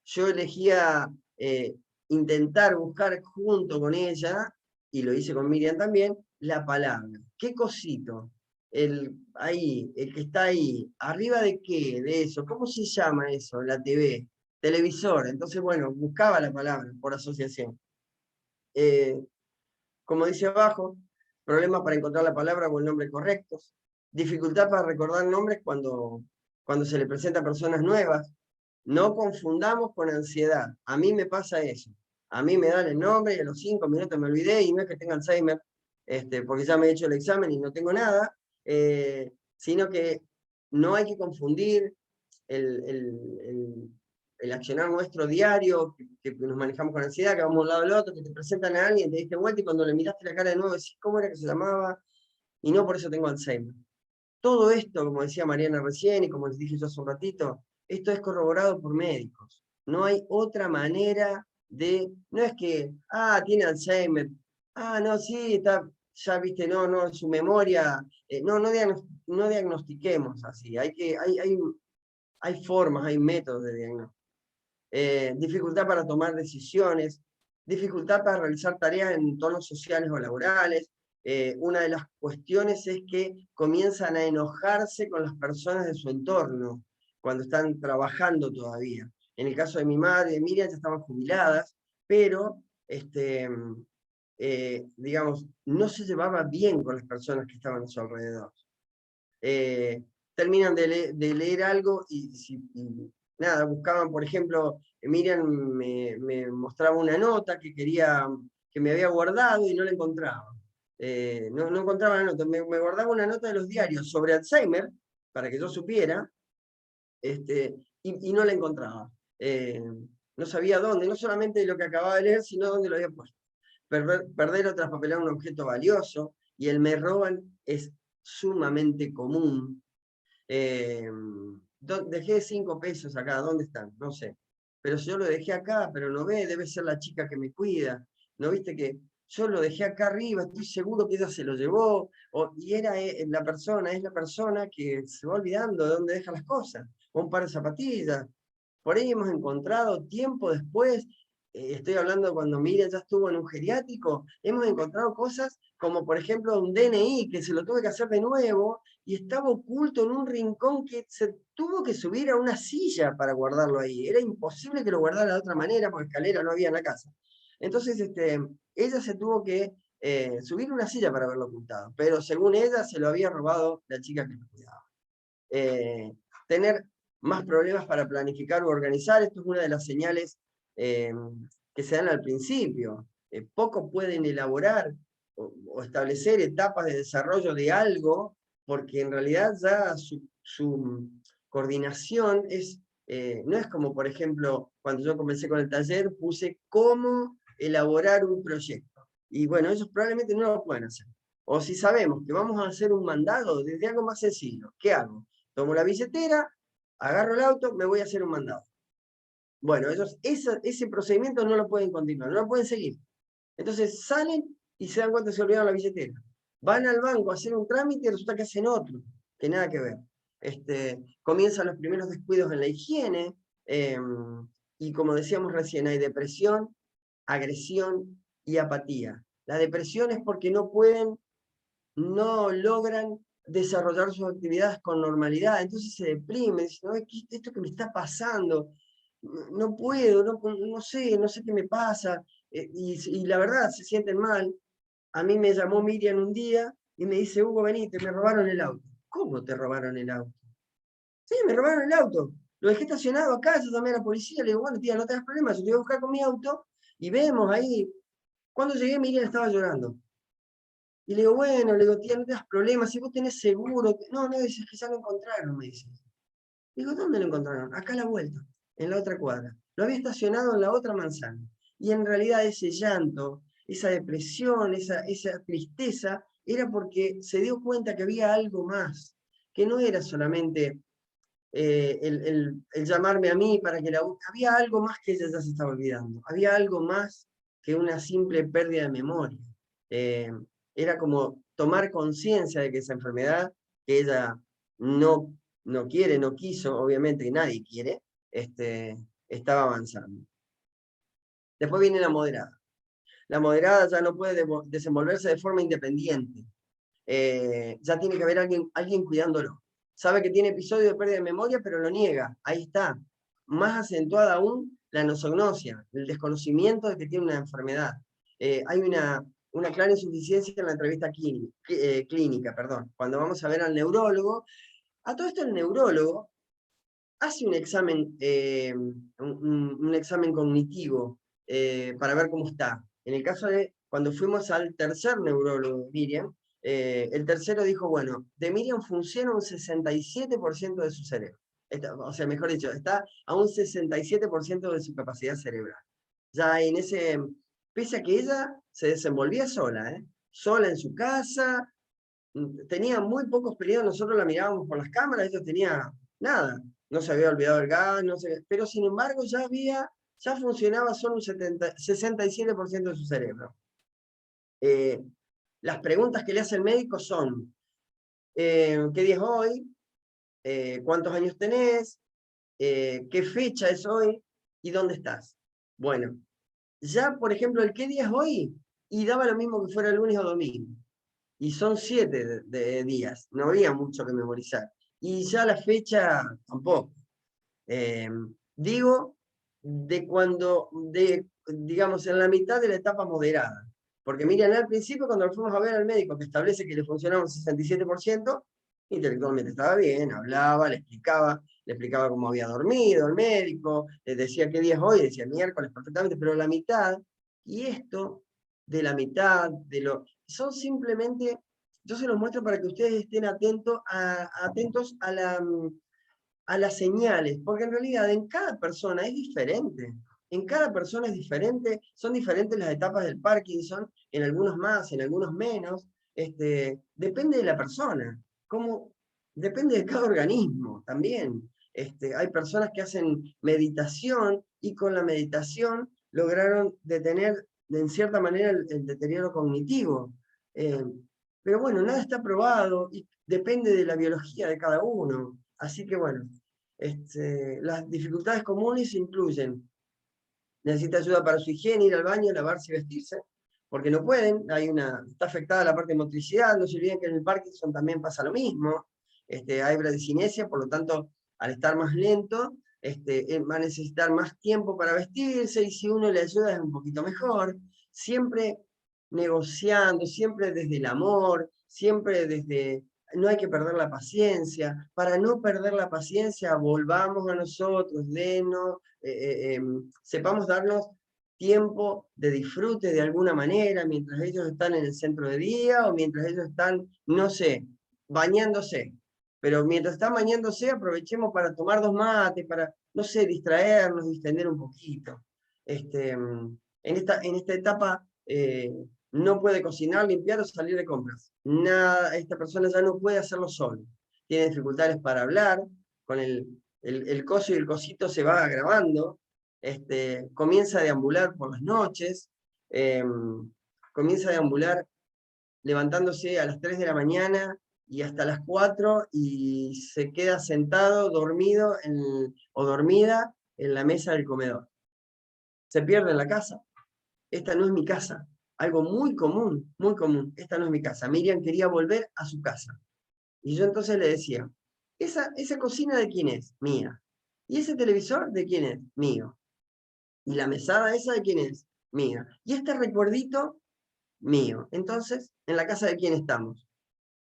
yo elegía intentar buscar junto con ella, y lo hice con Miriam también, la palabra. ¿Qué cosito? El que está ahí, ¿arriba de qué? De eso. ¿Cómo se llama eso? La TV, televisor. Entonces, bueno, buscaba la palabra por asociación. Como dice abajo, problemas para encontrar la palabra o el nombre correctos. Dificultad para recordar nombres cuando se le presenta a personas nuevas. No confundamos con ansiedad. A mí me pasa eso. A mí me dan el nombre y a los 5 minutos me olvidé, y no es que tenga Alzheimer, porque ya me he hecho el examen y no tengo nada, sino que no hay que confundir el accionar nuestro diario, que nos manejamos con ansiedad, que vamos de un lado al otro, que te presentan a alguien, te diste vuelta y cuando le miraste la cara de nuevo decís, ¿cómo era que se llamaba? Y no por eso tengo Alzheimer. Todo esto, como decía Mariana recién, y como les dije yo hace un ratito, esto es corroborado por médicos. No hay otra manera de, no es que, tiene Alzheimer, no, sí, está, ya viste, no, su memoria, no diagnostiquemos así, hay formas, hay métodos de diagnóstico. Dificultad para tomar decisiones, dificultad para realizar tareas en entornos sociales o laborales. Una de las cuestiones es que comienzan a enojarse con las personas de su entorno cuando están trabajando todavía. En el caso de mi madre y de Miriam ya estaban jubiladas, pero digamos, no se llevaba bien con las personas que estaban a su alrededor. Terminan de leer algo y nada, buscaban, por ejemplo, Miriam me mostraba una nota que me había guardado y no la encontraba. No encontraba la nota, me guardaba una nota de los diarios sobre Alzheimer, para que yo supiera, y no la encontraba. No sabía dónde, no solamente lo que acababa de leer, sino dónde lo había puesto. Perder o traspapelar un objeto valioso, y el me roban es sumamente común. Dejé 5 pesos acá, ¿dónde están? No sé. Pero si yo lo dejé acá, pero no ve, debe ser la chica que me cuida. ¿No viste que yo lo dejé acá arriba, estoy seguro que ella se lo llevó? Y es la persona que se va olvidando de dónde deja las cosas. O un par de zapatillas. Por ahí hemos encontrado tiempo después, estoy hablando cuando Miriam ya estuvo en un geriátrico, hemos encontrado cosas como por ejemplo un DNI que se lo tuve que hacer de nuevo y estaba oculto en un rincón que se tuvo que subir a una silla para guardarlo ahí. Era imposible que lo guardara de otra manera porque escalera no había en la casa. Entonces ella se tuvo que subir a una silla para haberlo ocultado, pero según ella se lo había robado la chica que lo cuidaba. Tener más problemas para planificar o organizar, esto es una de las señales que se dan al principio. Poco pueden elaborar o establecer etapas de desarrollo de algo, porque en realidad ya su coordinación no es como, por ejemplo, cuando yo comencé con el taller, puse cómo elaborar un proyecto. Y bueno, ellos probablemente no lo pueden hacer. O si sabemos que vamos a hacer un mandado desde algo más sencillo, ¿qué hago? Tomo la billetera, agarro el auto, me voy a hacer un mandado. Bueno, ellos ese procedimiento no lo pueden continuar, no lo pueden seguir. Entonces salen y se dan cuenta que se olvidaron la billetera. Van al banco a hacer un trámite y resulta que hacen otro, que nada que ver. Comienzan los primeros descuidos en la higiene, y como decíamos recién, hay depresión, agresión y apatía. La depresión es porque no logran desarrollar sus actividades con normalidad, entonces se deprimen, dicen, esto que me está pasando, no puedo, no sé qué me pasa, y la verdad se sienten mal. A mí me llamó Miriam un día y me dice, Hugo, venite, me robaron el auto. ¿Cómo te robaron el auto? Sí, me robaron el auto. Lo dejé estacionado acá, yo llamé a la policía, le digo, bueno, tía, no tengas problemas, yo te voy a buscar con mi auto, y vemos ahí. Cuando llegué, Miriam estaba llorando. Y le digo, bueno, le digo, tía, no te das problemas, si vos tenés seguro. No, dices que ya lo encontraron, me dice. Digo, ¿dónde lo encontraron? Acá a la vuelta, en la otra cuadra. Lo había estacionado en la otra manzana. Y en realidad ese llanto, esa depresión, esa tristeza, era porque se dio cuenta que había algo más, que no era solamente el llamarme a mí para que la busque, había algo más que ella ya se estaba olvidando, había algo más que una simple pérdida de memoria. Era como tomar conciencia de que esa enfermedad, que ella no quiere, no quiso, obviamente que nadie quiere, estaba avanzando. Después viene la moderada. La moderada ya no puede desenvolverse de forma independiente. Ya tiene que haber alguien cuidándolo. Sabe que tiene episodio de pérdida de memoria, pero lo niega. Ahí está. Más acentuada aún la nosognosia, el desconocimiento de que tiene una enfermedad. Hay una clara insuficiencia en la entrevista clínica. Cuando vamos a ver al neurólogo, a todo esto el neurólogo hace un examen, un examen cognitivo para ver cómo está. En el caso de cuando fuimos al tercer neurólogo, Miriam, el tercero dijo, bueno, de Miriam funciona un 67% de su cerebro. O sea, mejor dicho, está a un 67% de su capacidad cerebral. Ya en pese a que ella se desenvolvía sola, sola en su casa, tenía muy pocos periodos, nosotros la mirábamos por las cámaras, ella tenía nada, no se había olvidado el gas, pero sin embargo ya funcionaba solo un 67% de su cerebro. Las preguntas que le hace el médico son, ¿qué día es hoy? ¿Cuántos años tenés? ¿Qué fecha es hoy? ¿Y dónde estás? Bueno, ya por ejemplo, el qué día es hoy, y daba lo mismo que fuera lunes o domingo. Y son 7 días, no había mucho que memorizar. Y ya la fecha tampoco. Digo, digamos, en la mitad de la etapa moderada. Porque Miriam al principio, cuando lo fuimos a ver al médico que establece que le funcionaba un 67%, intelectualmente estaba bien, hablaba, le explicaba cómo había dormido el médico, le decía qué día es hoy, decía miércoles perfectamente, pero la mitad, y esto de la mitad, son simplemente, yo se los muestro para que ustedes estén atentos a las señales, porque en realidad en cada persona es diferente. En cada persona es diferente, son diferentes las etapas del Parkinson, en algunos más, en algunos menos. Depende de la persona, depende de cada organismo también. Hay personas que hacen meditación y con la meditación lograron detener en cierta manera el deterioro cognitivo. Pero bueno, nada está probado y depende de la biología de cada uno. Así que bueno, las dificultades comunes incluyen, necesita ayuda para su higiene, ir al baño, lavarse y vestirse, porque no pueden, está afectada la parte de motricidad, no se olviden que en el Parkinson también pasa lo mismo, hay bradicinesia, por lo tanto, al estar más lento, va a necesitar más tiempo para vestirse, y si uno le ayuda es un poquito mejor, siempre negociando, siempre desde el amor, siempre desde, no hay que perder la paciencia, para no perder la paciencia, volvamos a nosotros, sepamos darnos tiempo de disfrute de alguna manera, mientras ellos están en el centro de día, o mientras ellos están, no sé, bañándose. Pero mientras están bañándose, aprovechemos para tomar 2 mates, para, no sé, distraernos, distender un poquito. En esta etapa no puede cocinar, limpiar o salir de compras. Nada, esta persona ya no puede hacerlo solo. Tiene dificultades para hablar, con el coso y el cosito se va agravando, comienza a deambular por las noches, comienza a deambular levantándose a las 3 de la mañana y hasta las 4, y se queda sentado, dormido o dormida en la mesa del comedor. Se pierde en la casa. Esta no es mi casa. Algo muy común, muy común. Esta no es mi casa. Miriam quería volver a su casa. Y yo entonces le decía, ¿esa cocina de quién es? Mía. ¿Y ese televisor de quién es? Mío. ¿Y la mesada esa de quién es? Mía. ¿Y este recuerdito? Mío. Entonces, ¿en la casa de quién estamos?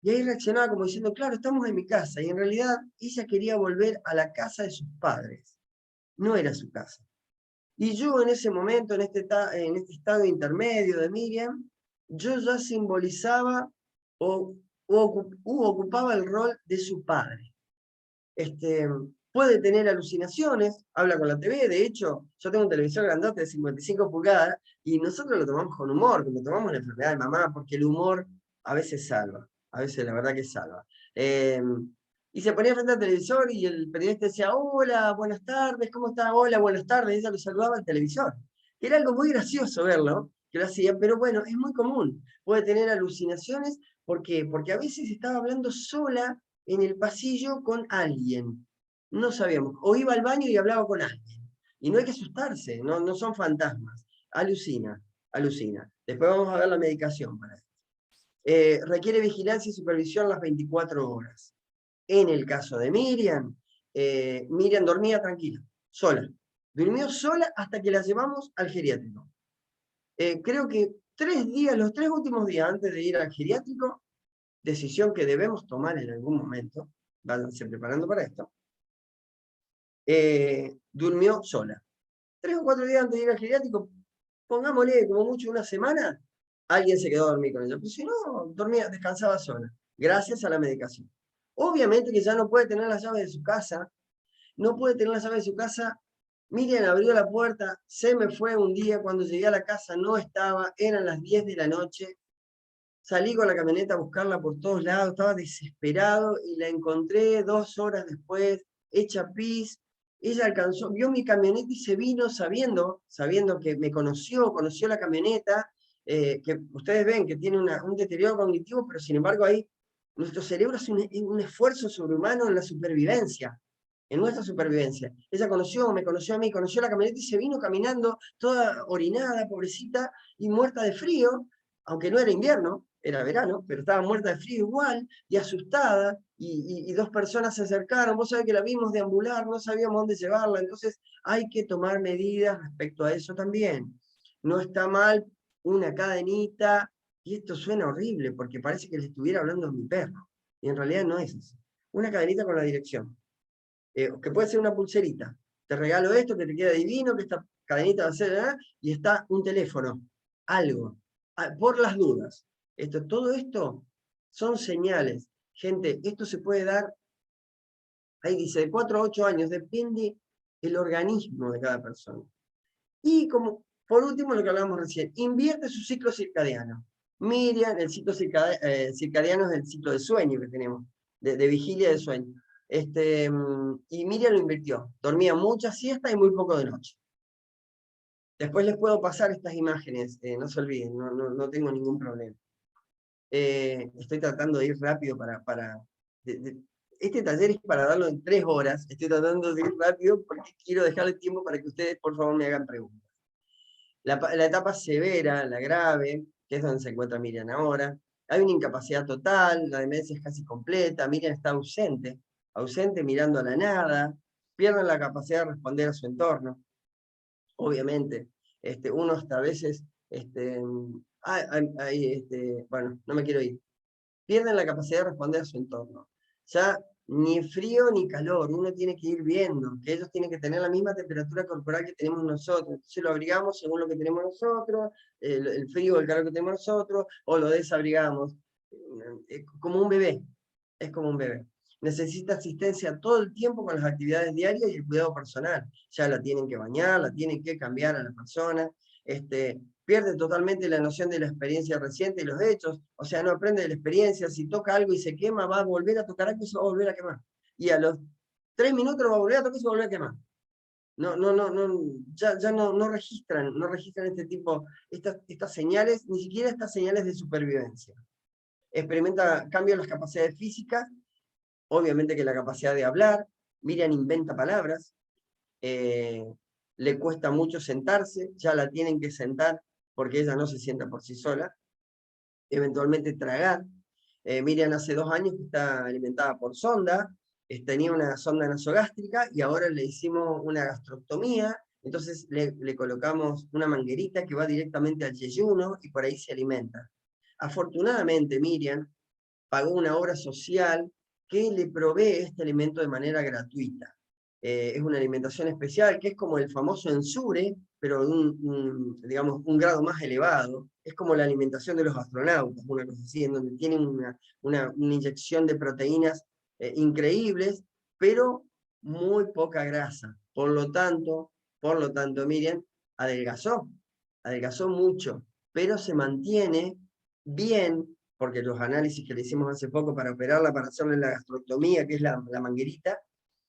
Y ahí reaccionaba como diciendo, claro, estamos en mi casa. Y en realidad ella quería volver a la casa de sus padres. No era su casa. Y yo en ese momento, en este estado intermedio de Miriam, yo ya simbolizaba o ocupaba el rol de su padre. Puede tener alucinaciones, habla con la TV, de hecho, yo tengo un televisor grandote de 55 pulgadas, y nosotros lo tomamos con humor, como tomamos la enfermedad de mamá, porque el humor a veces salva, a veces la verdad que salva. Y se ponía frente al televisor y el periodista decía, hola, buenas tardes, ¿cómo está? Hola, buenas tardes, y ella lo saludaba al televisor. Era algo muy gracioso verlo, que lo hacía, pero bueno, es muy común. Puede tener alucinaciones, ¿por qué? Porque a veces estaba hablando sola en el pasillo con alguien. No sabíamos. O iba al baño y hablaba con alguien. Y no hay que asustarse, no son fantasmas. Alucina. Después vamos a ver la medicación para esto. Requiere vigilancia y supervisión las 24 horas. En el caso de Miriam, Miriam dormía tranquila, sola. Durmió sola hasta que la llevamos al geriátrico. Creo que 3 días, los 3 últimos días antes de ir al geriátrico, decisión que debemos tomar en algún momento, váyanse preparando para esto, durmió sola. 3 o 4 días antes de ir al geriátrico, pongámosle como mucho una semana, alguien se quedó a dormir con ella. Pero si no, descansaba sola, gracias a la medicación. Obviamente que ya no puede tener las llaves de su casa, Miriam abrió la puerta, se me fue un día, cuando llegué a la casa no estaba, eran las 10 de la noche, salí con la camioneta a buscarla por todos lados, estaba desesperado, y la encontré 2 horas después, hecha pis. Ella alcanzó, vio mi camioneta y se vino sabiendo que me conoció la camioneta, que ustedes ven que tiene un deterioro cognitivo, pero sin embargo ahí nuestro cerebro hace un esfuerzo sobrehumano en la supervivencia, en nuestra supervivencia. Ella me conoció a mí, conoció la camioneta y se vino caminando toda orinada, pobrecita, y muerta de frío, aunque no era invierno, era verano, pero estaba muerta de frío igual, y asustada, y 2 personas se acercaron, vos sabés que la vimos deambular, no sabíamos dónde llevarla, entonces hay que tomar medidas respecto a eso también. No está mal una cadenita, y esto suena horrible, porque parece que le estuviera hablando a mi perro, y en realidad no es así. Una cadenita con la dirección, que puede ser una pulserita. Te regalo esto, que te queda divino, que esta cadenita va a ser, y está un teléfono, algo, por las dudas. Todo esto son señales. Gente, esto se puede dar, ahí dice, de 4 a 8 años, depende el organismo de cada persona. Y como, por último, lo que hablábamos recién, invierte su ciclo circadiano. Miriam, el ciclo circadiano es el ciclo de sueño que tenemos, de vigilia de sueño. Y Miriam lo invirtió. Dormía mucha siesta y muy poco de noche. Después les puedo pasar estas imágenes, no se olviden, no tengo ningún problema. Estoy tratando de ir rápido este taller es para darlo en 3 horas, estoy tratando de ir rápido porque quiero dejarle tiempo para que ustedes, por favor, me hagan preguntas. La etapa severa, la grave, que es donde se encuentra Miriam ahora, hay una incapacidad total, la demencia es casi completa, Miriam está ausente mirando a la nada, pierde la capacidad de responder a su entorno. Obviamente, uno hasta a veces, bueno, no me quiero ir. Pierden la capacidad de responder a su entorno. Ya ni frío ni calor, uno tiene que ir viendo, que ellos tienen que tener la misma temperatura corporal que tenemos nosotros. Entonces lo abrigamos según lo que tenemos nosotros, el frío o el calor que tenemos nosotros, o lo desabrigamos. Como un bebé, es como un bebé. Necesita asistencia todo el tiempo con las actividades diarias y el cuidado personal. Ya la tienen que bañar, la tienen que cambiar a la persona, pierde totalmente la noción de la experiencia reciente y los hechos, o sea, no aprende de la experiencia, si toca algo y se quema, va a volver a tocar algo y se va a volver a quemar. Y a los 3 minutos lo va a volver a tocar y se va a volver a quemar. Ya no registran este tipo, estas señales, ni siquiera estas señales de supervivencia. Experimenta cambios en las capacidades físicas, obviamente que la capacidad de hablar, Miriam inventa palabras, le cuesta mucho sentarse, ya la tienen que sentar porque ella no se sienta por sí sola, eventualmente tragar. Miriam hace 2 años que está alimentada por sonda, tenía una sonda nasogástrica y ahora le hicimos una gastroctomía, entonces le colocamos una manguerita que va directamente al yeyuno y por ahí se alimenta. Afortunadamente Miriam pagó una obra social que le provee este alimento de manera gratuita. Es una alimentación especial, que es como el famoso Ensure, pero digamos, un grado más elevado. Es como la alimentación de los astronautas, una cosa así, en donde tienen una inyección de proteínas increíbles, pero muy poca grasa. Por lo tanto, Miriam adelgazó mucho, pero se mantiene bien, porque los análisis que le hicimos hace poco para operarla, para hacerle la gastroctomía, que es la manguerita,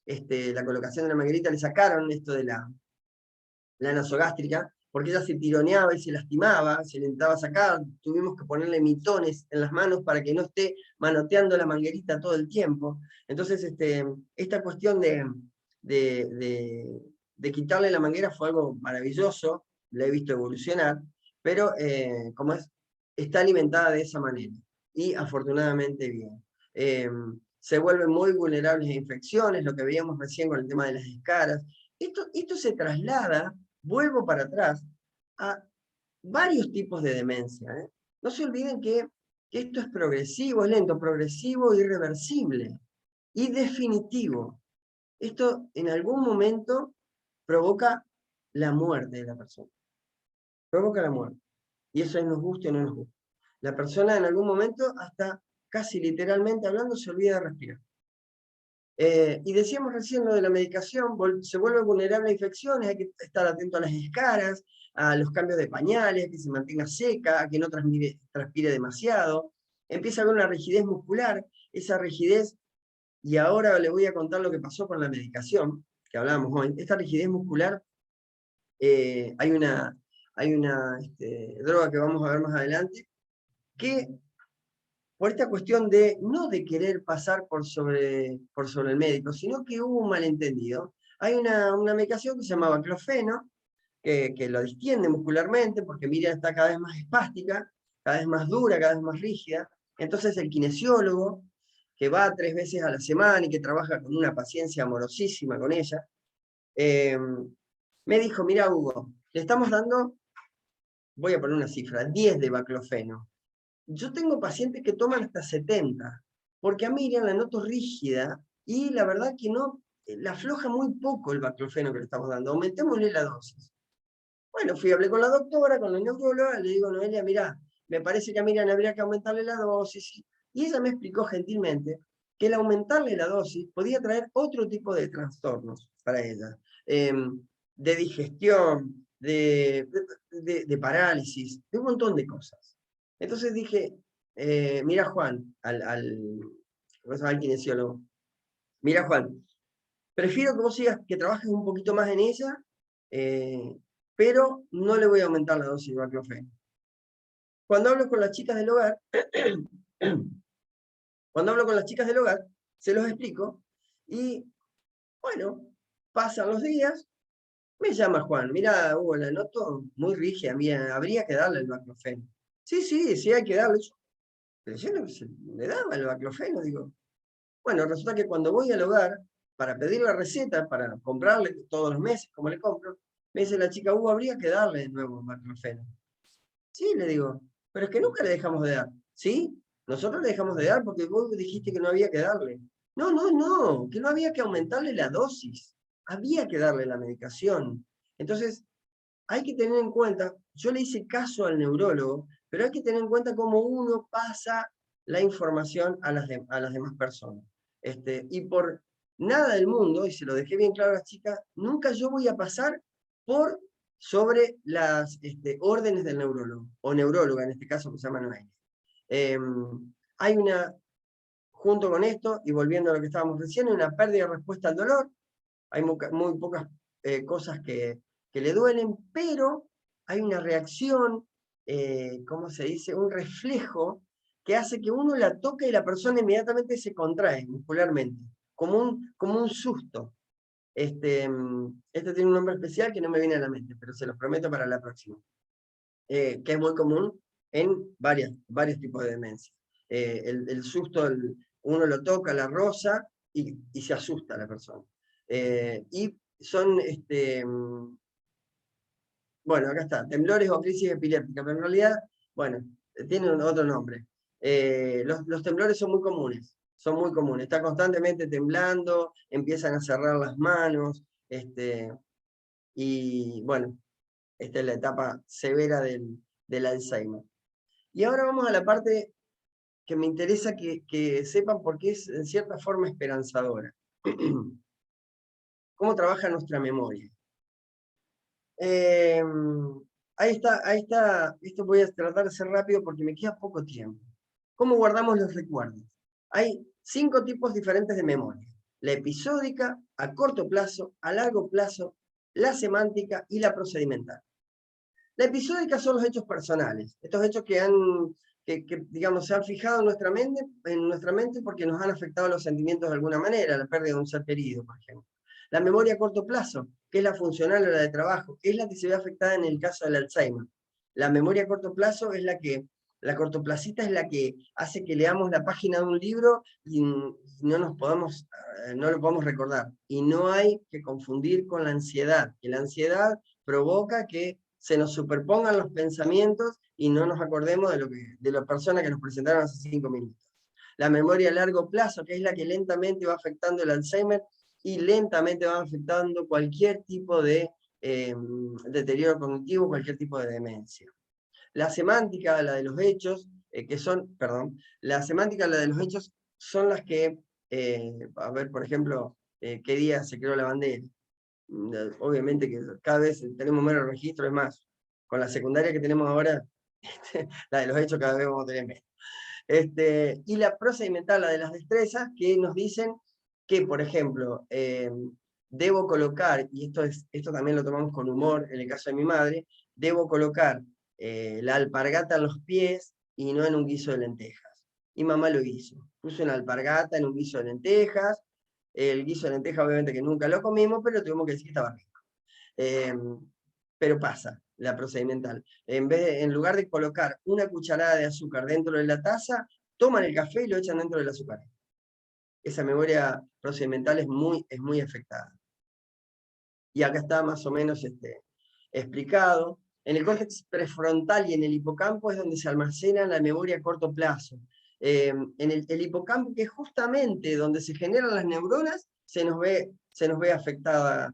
la colocación de la manguerita, le sacaron esto de la nasogástrica, porque ella se tironeaba y se lastimaba, se le intentaba sacar, tuvimos que ponerle mitones en las manos para que no esté manoteando la manguerita todo el tiempo. Entonces, esta cuestión de quitarle la manguera fue algo maravilloso, la he visto evolucionar, pero como está alimentada de esa manera, y afortunadamente bien. Se vuelven muy vulnerables a infecciones, lo que veíamos recién con el tema de las escaras. Esto se traslada, vuelvo para atrás, a varios tipos de demencia. No se olviden que esto es progresivo, es lento, progresivo, irreversible y definitivo. Esto en algún momento provoca la muerte de la persona. Provoca la muerte. Y eso nos guste o no nos guste. La persona en algún momento, hasta casi literalmente hablando, se olvida de respirar. Y decíamos recién lo de la medicación, se vuelve vulnerable a infecciones, hay que estar atento a las escaras, a los cambios de pañales, a que se mantenga seca, a que no transpire demasiado. Empieza a haber una rigidez muscular, esa rigidez, y ahora le voy a contar lo que pasó con la medicación, que hablábamos hoy. Esta rigidez muscular, hay una droga que vamos a ver más adelante, que por esta cuestión de, no de querer pasar por sobre el médico, sino que hubo un malentendido. Hay una medicación que se llama baclofeno, que lo distiende muscularmente, porque Miriam está cada vez más espástica, cada vez más dura, cada vez más rígida. Entonces el kinesiólogo, que va 3 veces a la semana y que trabaja con una paciencia amorosísima con ella, me dijo, mira Hugo, le estamos dando, voy a poner una cifra, 10 de baclofeno. Yo tengo pacientes que toman hasta 70, porque a Miriam la noto rígida, y la verdad que no, la afloja muy poco el baclofeno que le estamos dando, aumentémosle la dosis. Bueno, hablé con la doctora, con la neuróloga, le digo, Noelia, mirá, me parece que a Miriam habría que aumentarle la dosis, y ella me explicó gentilmente que el aumentarle la dosis podía traer otro tipo de trastornos para ella, de digestión, de parálisis, de un montón de cosas. Entonces dije, mira Juan, al kinesiólogo, mira Juan, prefiero que vos sigas, que trabajes un poquito más en ella, pero no le voy a aumentar la dosis de baclofeno. Cuando hablo con las chicas del hogar, se los explico, y bueno, pasan los días, me llama Juan, mira, Hugo, la noto muy rígida, habría que darle el baclofeno. Sí, hay que darle. Pero yo no le daba el baclofeno, digo. Bueno, resulta que cuando voy al hogar, para pedir la receta, para comprarle todos los meses, como le compro, me dice la chica, Hugo, habría que darle de nuevo baclofeno. Sí, le digo, pero es que nunca le dejamos de dar. ¿Sí? Nosotros le dejamos de dar porque vos dijiste que no había que darle. No, que no había que aumentarle la dosis. Había que darle la medicación. Entonces, hay que tener en cuenta, yo le hice caso al neurólogo, pero hay que tener en cuenta cómo uno pasa la información a las demás personas. Y por nada del mundo, y se lo dejé bien claro a las chicas, nunca yo voy a pasar por sobre las órdenes del neurólogo, o neuróloga en este caso, que se llama Noelia. Hay junto con esto, y volviendo a lo que estábamos diciendo, una pérdida de respuesta al dolor. Hay muy pocas cosas que le duelen, pero hay una reacción, ¿cómo se dice? Un reflejo que hace que uno la toque y la persona inmediatamente se contrae muscularmente, como un susto. Este tiene un nombre especial que no me viene a la mente, pero se los prometo para la próxima. Que es muy común en varios tipos de demencia. El susto, uno lo toca, la roza, y se asusta a la persona. Y son, bueno, acá está, temblores o crisis epilépticas, pero en realidad, bueno, tienen otro nombre. Los temblores son muy comunes, está constantemente temblando, empiezan a cerrar las manos, y bueno, esta es la etapa severa del Alzheimer. Y ahora vamos a la parte que me interesa que sepan porque es en cierta forma esperanzadora. ¿Cómo trabaja nuestra memoria? Ahí está, esto voy a tratar de ser rápido porque me queda poco tiempo. ¿Cómo guardamos los recuerdos? Hay 5 tipos diferentes de memoria. La episódica, a corto plazo, a largo plazo, la semántica y la procedimental. La episódica son los hechos personales, estos hechos que digamos, se han fijado en nuestra mente porque nos han afectado los sentimientos de alguna manera, la pérdida de un ser querido, por ejemplo. La memoria a corto plazo, que es la funcional o la de trabajo, es la que se ve afectada en el caso del Alzheimer. La memoria a corto plazo es la cortoplacista es la que hace que leamos la página de un libro y no lo podemos recordar. Y no hay que confundir con la ansiedad, que la ansiedad provoca que se nos superpongan los pensamientos y no nos acordemos de la persona que nos presentaron hace 5 minutos. La memoria a largo plazo, que es la que lentamente va afectando el Alzheimer y lentamente va afectando cualquier tipo de deterioro cognitivo, cualquier tipo de demencia. La semántica, la de los hechos, la semántica, la de los hechos, son las que, a ver, por ejemplo, qué día se creó la bandera. Obviamente que cada vez tenemos menos registro, es más, con la secundaria que tenemos ahora, la de los hechos cada vez vamos a tener menos. Y la procedimental, la de las destrezas, que nos dicen que, por ejemplo, debo colocar, y esto también lo tomamos con humor en el caso de mi madre, debo colocar la alpargata en los pies y no en un guiso de lentejas. Y mamá lo hizo. Puso una alpargata en un guiso de lentejas. El guiso de lentejas obviamente que nunca lo comimos, pero tuvimos que decir que estaba rico. Pero pasa, la procedimental. En lugar de colocar una cucharada de azúcar dentro de la taza, toman el café y lo echan dentro del azúcar. Esa memoria procedimental es muy afectada. Y acá está más o menos explicado. En el córtex prefrontal y en el hipocampo es donde se almacena la memoria a corto plazo. En el hipocampo, que es justamente donde se generan las neuronas, se nos ve afectada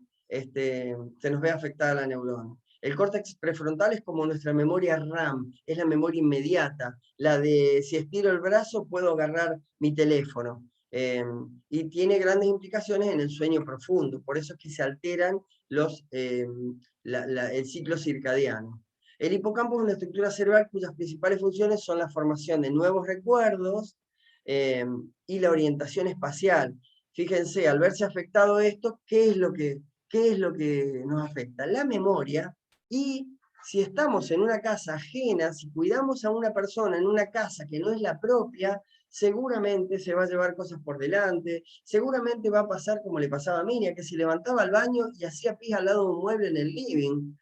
la neurona. El córtex prefrontal es como nuestra memoria RAM, es la memoria inmediata, la de si estiro el brazo puedo agarrar mi teléfono. Y tiene grandes implicaciones en el sueño profundo, por eso es que se alteran el ciclo circadiano. El hipocampo es una estructura cerebral cuyas principales funciones son la formación de nuevos recuerdos y la orientación espacial. Fíjense, al verse afectado esto, ¿qué es lo que nos afecta? La memoria, y si estamos en una casa ajena, si cuidamos a una persona en una casa que no es la propia, seguramente se va a llevar cosas por delante, seguramente va a pasar como le pasaba a Miriam, que se levantaba al baño y hacía pis al lado de un mueble en el living.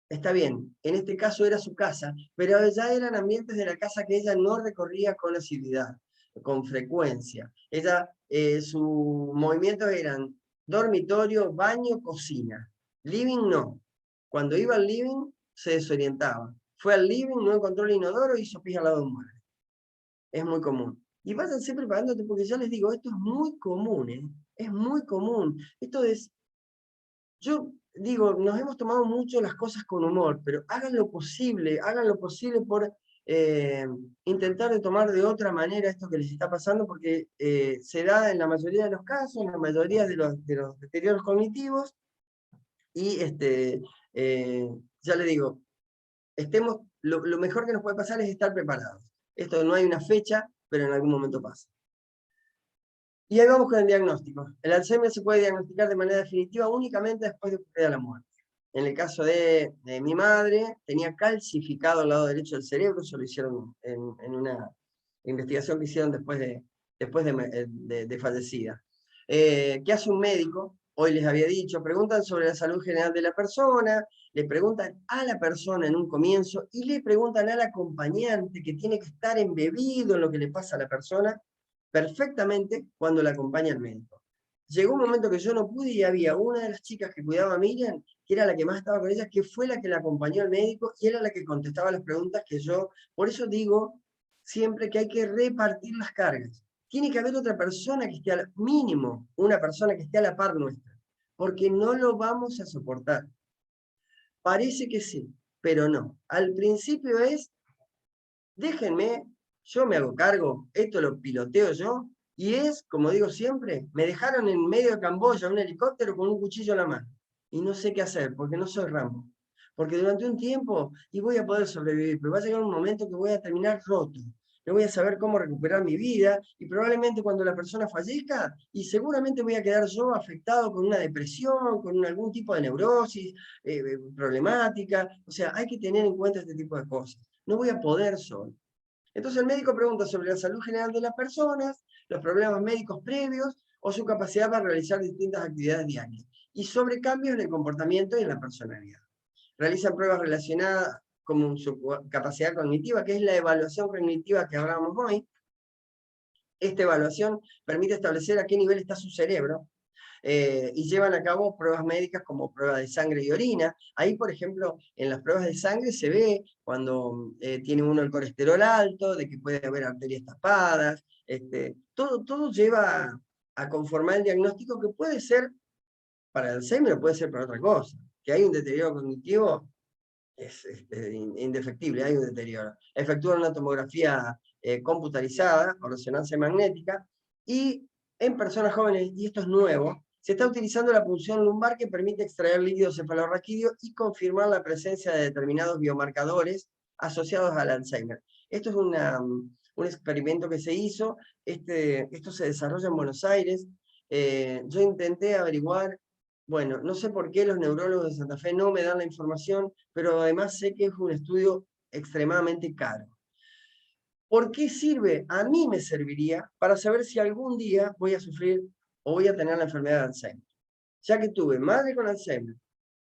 Está bien, en este caso era su casa, pero ya eran ambientes de la casa que ella no recorría con asiduidad, con frecuencia. Sus movimientos eran dormitorio, baño, cocina. Living no. Cuando iba al living se desorientaba. Fue al living, no encontró el inodoro y hizo pis al lado de un mueble. Es muy común. Y váyanse preparándote porque ya les digo, esto es muy común, ¿eh? Es muy común. Yo digo, nos hemos tomado mucho las cosas con humor, pero hagan lo posible por intentar de tomar de otra manera esto que les está pasando, porque se da en la mayoría de los casos, en la mayoría de los deterioros cognitivos, y ya les digo, lo mejor que nos puede pasar es estar preparados. Esto no hay una fecha, pero en algún momento pasa. Y ahí vamos con el diagnóstico. El Alzheimer se puede diagnosticar de manera definitiva únicamente después de ocurrir la muerte. En el caso de mi madre, tenía calcificado el lado derecho del cerebro, eso lo hicieron en una investigación que hicieron después de fallecida. ¿Qué hace un médico? Hoy les había dicho, preguntan sobre la salud general de la persona, le preguntan a la persona en un comienzo y le preguntan al acompañante que tiene que estar embebido en lo que le pasa a la persona perfectamente cuando la acompaña el médico. Llegó un momento que yo no pude y había una de las chicas que cuidaba a Miriam, que era la que más estaba con ella, que fue la que la acompañó al médico y era la que contestaba las preguntas que yo, por eso digo siempre que hay que repartir las cargas. Tiene que haber otra persona que esté mínimo, una persona que esté a la par nuestra, porque no lo vamos a soportar. Parece que sí, pero no. Al principio déjenme, yo me hago cargo, esto lo piloteo yo, y como digo siempre, me dejaron en medio de Camboya un helicóptero con un cuchillo en la mano, y no sé qué hacer, porque no soy Rambo, porque durante un tiempo, y voy a poder sobrevivir, pero va a llegar un momento que voy a terminar roto, no voy a saber cómo recuperar mi vida, y probablemente cuando la persona fallezca, y seguramente voy a quedar yo afectado con una depresión, con algún tipo de neurosis, problemática, o sea, hay que tener en cuenta este tipo de cosas. No voy a poder solo. Entonces el médico pregunta sobre la salud general de las personas, los problemas médicos previos o su capacidad para realizar distintas actividades diarias y sobre cambios en el comportamiento y en la personalidad. Realizan pruebas relacionadas con su capacidad cognitiva, que es la evaluación cognitiva que hablábamos hoy. Esta evaluación permite establecer a qué nivel está su cerebro, y llevan a cabo pruebas médicas como pruebas de sangre y orina. Ahí, por ejemplo, en las pruebas de sangre se ve cuando tiene uno el colesterol alto, de que puede haber arterias tapadas, todo lleva a conformar el diagnóstico que puede ser para el Alzheimer o puede ser para otra cosa. Que hay un deterioro cognitivo es indefectible, hay un deterioro. Efectúan una tomografía computarizada o resonancia magnética, y en personas jóvenes, y esto es nuevo, Se está utilizando la punción lumbar que permite extraer líquido cefalorraquídeo y confirmar la presencia de determinados biomarcadores asociados al Alzheimer. Esto es un experimento que se hizo, esto se desarrolla en Buenos Aires. Yo intenté averiguar, bueno, no sé por qué los neurólogos de Santa Fe no me dan la información, pero además sé que es un estudio extremadamente caro. ¿Por qué sirve? A mí me serviría para saber si algún día voy a sufrir o voy a tener la enfermedad de Alzheimer. Ya que tuve madre con Alzheimer,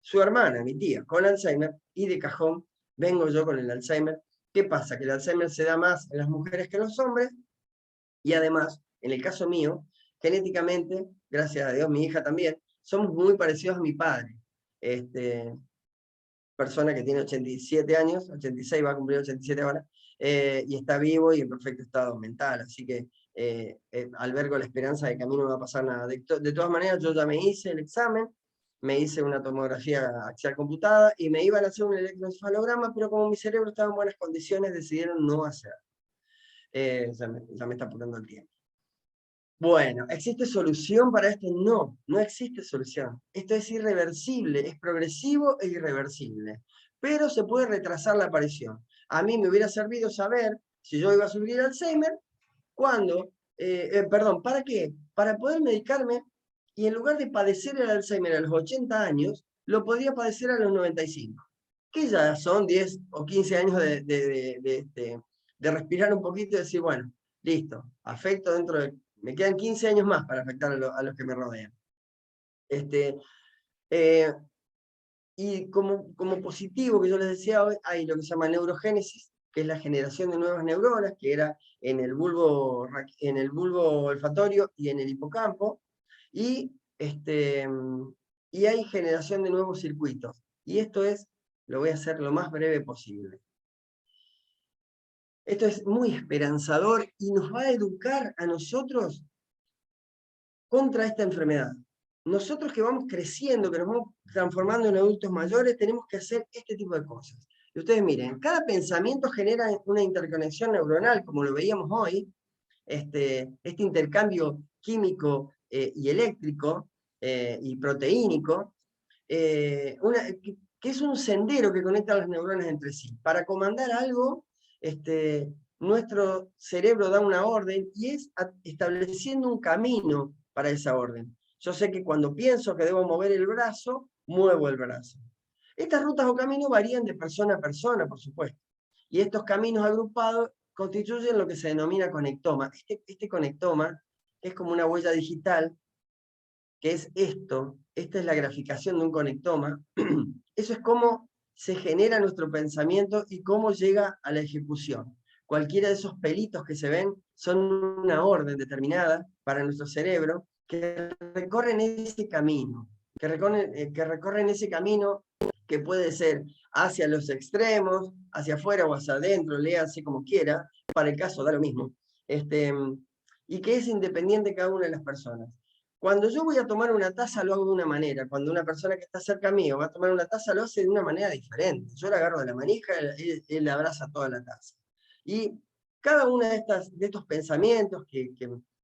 su hermana, mi tía, con Alzheimer, y de cajón vengo yo con el Alzheimer. ¿Qué pasa? Que el Alzheimer se da más en las mujeres que en los hombres, y además, en el caso mío, genéticamente, gracias a Dios, mi hija también, somos muy parecidos a mi padre. Persona que tiene 87 años, 86, va a cumplir 87 ahora, y está vivo y en perfecto estado mental, así que albergo la esperanza de que a mí no me va a pasar nada. De todas maneras, yo ya me hice el examen, me hice una tomografía axial computada y me iban a hacer un electroencefalograma, pero como mi cerebro estaba en buenas condiciones, decidieron no hacer. Ya me está apurando el tiempo. Bueno, ¿existe solución para esto? No, no existe solución. Esto es irreversible, es progresivo e irreversible. Pero se puede retrasar la aparición. A mí me hubiera servido saber si yo iba a sufrir Alzheimer, cuando, ¿para qué? Para poder medicarme y en lugar de padecer el Alzheimer a los 80 años, lo podría padecer a los 95. Que ya son 10 o 15 años de respirar un poquito y decir, bueno, listo, afecto dentro de... Me quedan 15 años más para afectar a los que me rodean. Y como positivo, que yo les decía hoy, hay lo que se llama neurogénesis, que es la generación de nuevas neuronas, que era en el bulbo olfatorio y en el hipocampo, y hay generación de nuevos circuitos. Y esto lo voy a hacer lo más breve posible. Esto es muy esperanzador y nos va a educar a nosotros contra esta enfermedad. Nosotros que vamos creciendo, que nos vamos transformando en adultos mayores, tenemos que hacer este tipo de cosas. Y ustedes miren, cada pensamiento genera una interconexión neuronal, como lo veíamos hoy, este intercambio químico y eléctrico y proteínico, que es un sendero que conecta a las neuronas entre sí. Para comandar algo, nuestro cerebro da una orden y es estableciendo un camino para esa orden. Yo sé que cuando pienso que debo mover el brazo, muevo el brazo. Estas rutas o caminos varían de persona a persona, por supuesto. Y estos caminos agrupados constituyen lo que se denomina conectoma. Este conectoma, que es como una huella digital, que es esto, esta es la graficación de un conectoma, eso es cómo se genera nuestro pensamiento y cómo llega a la ejecución. Cualquiera de esos pelitos que se ven son una orden determinada para nuestro cerebro que recorren ese camino, que recorren ese camino que puede ser hacia los extremos, hacia afuera o hacia adentro, léase como quiera, para el caso da lo mismo, y que es independiente de cada una de las personas. Cuando yo voy a tomar una taza lo hago de una manera, cuando una persona que está cerca mío va a tomar una taza lo hace de una manera diferente. Yo la agarro de la manija, él abraza toda la taza. Y cada uno de estos pensamientos que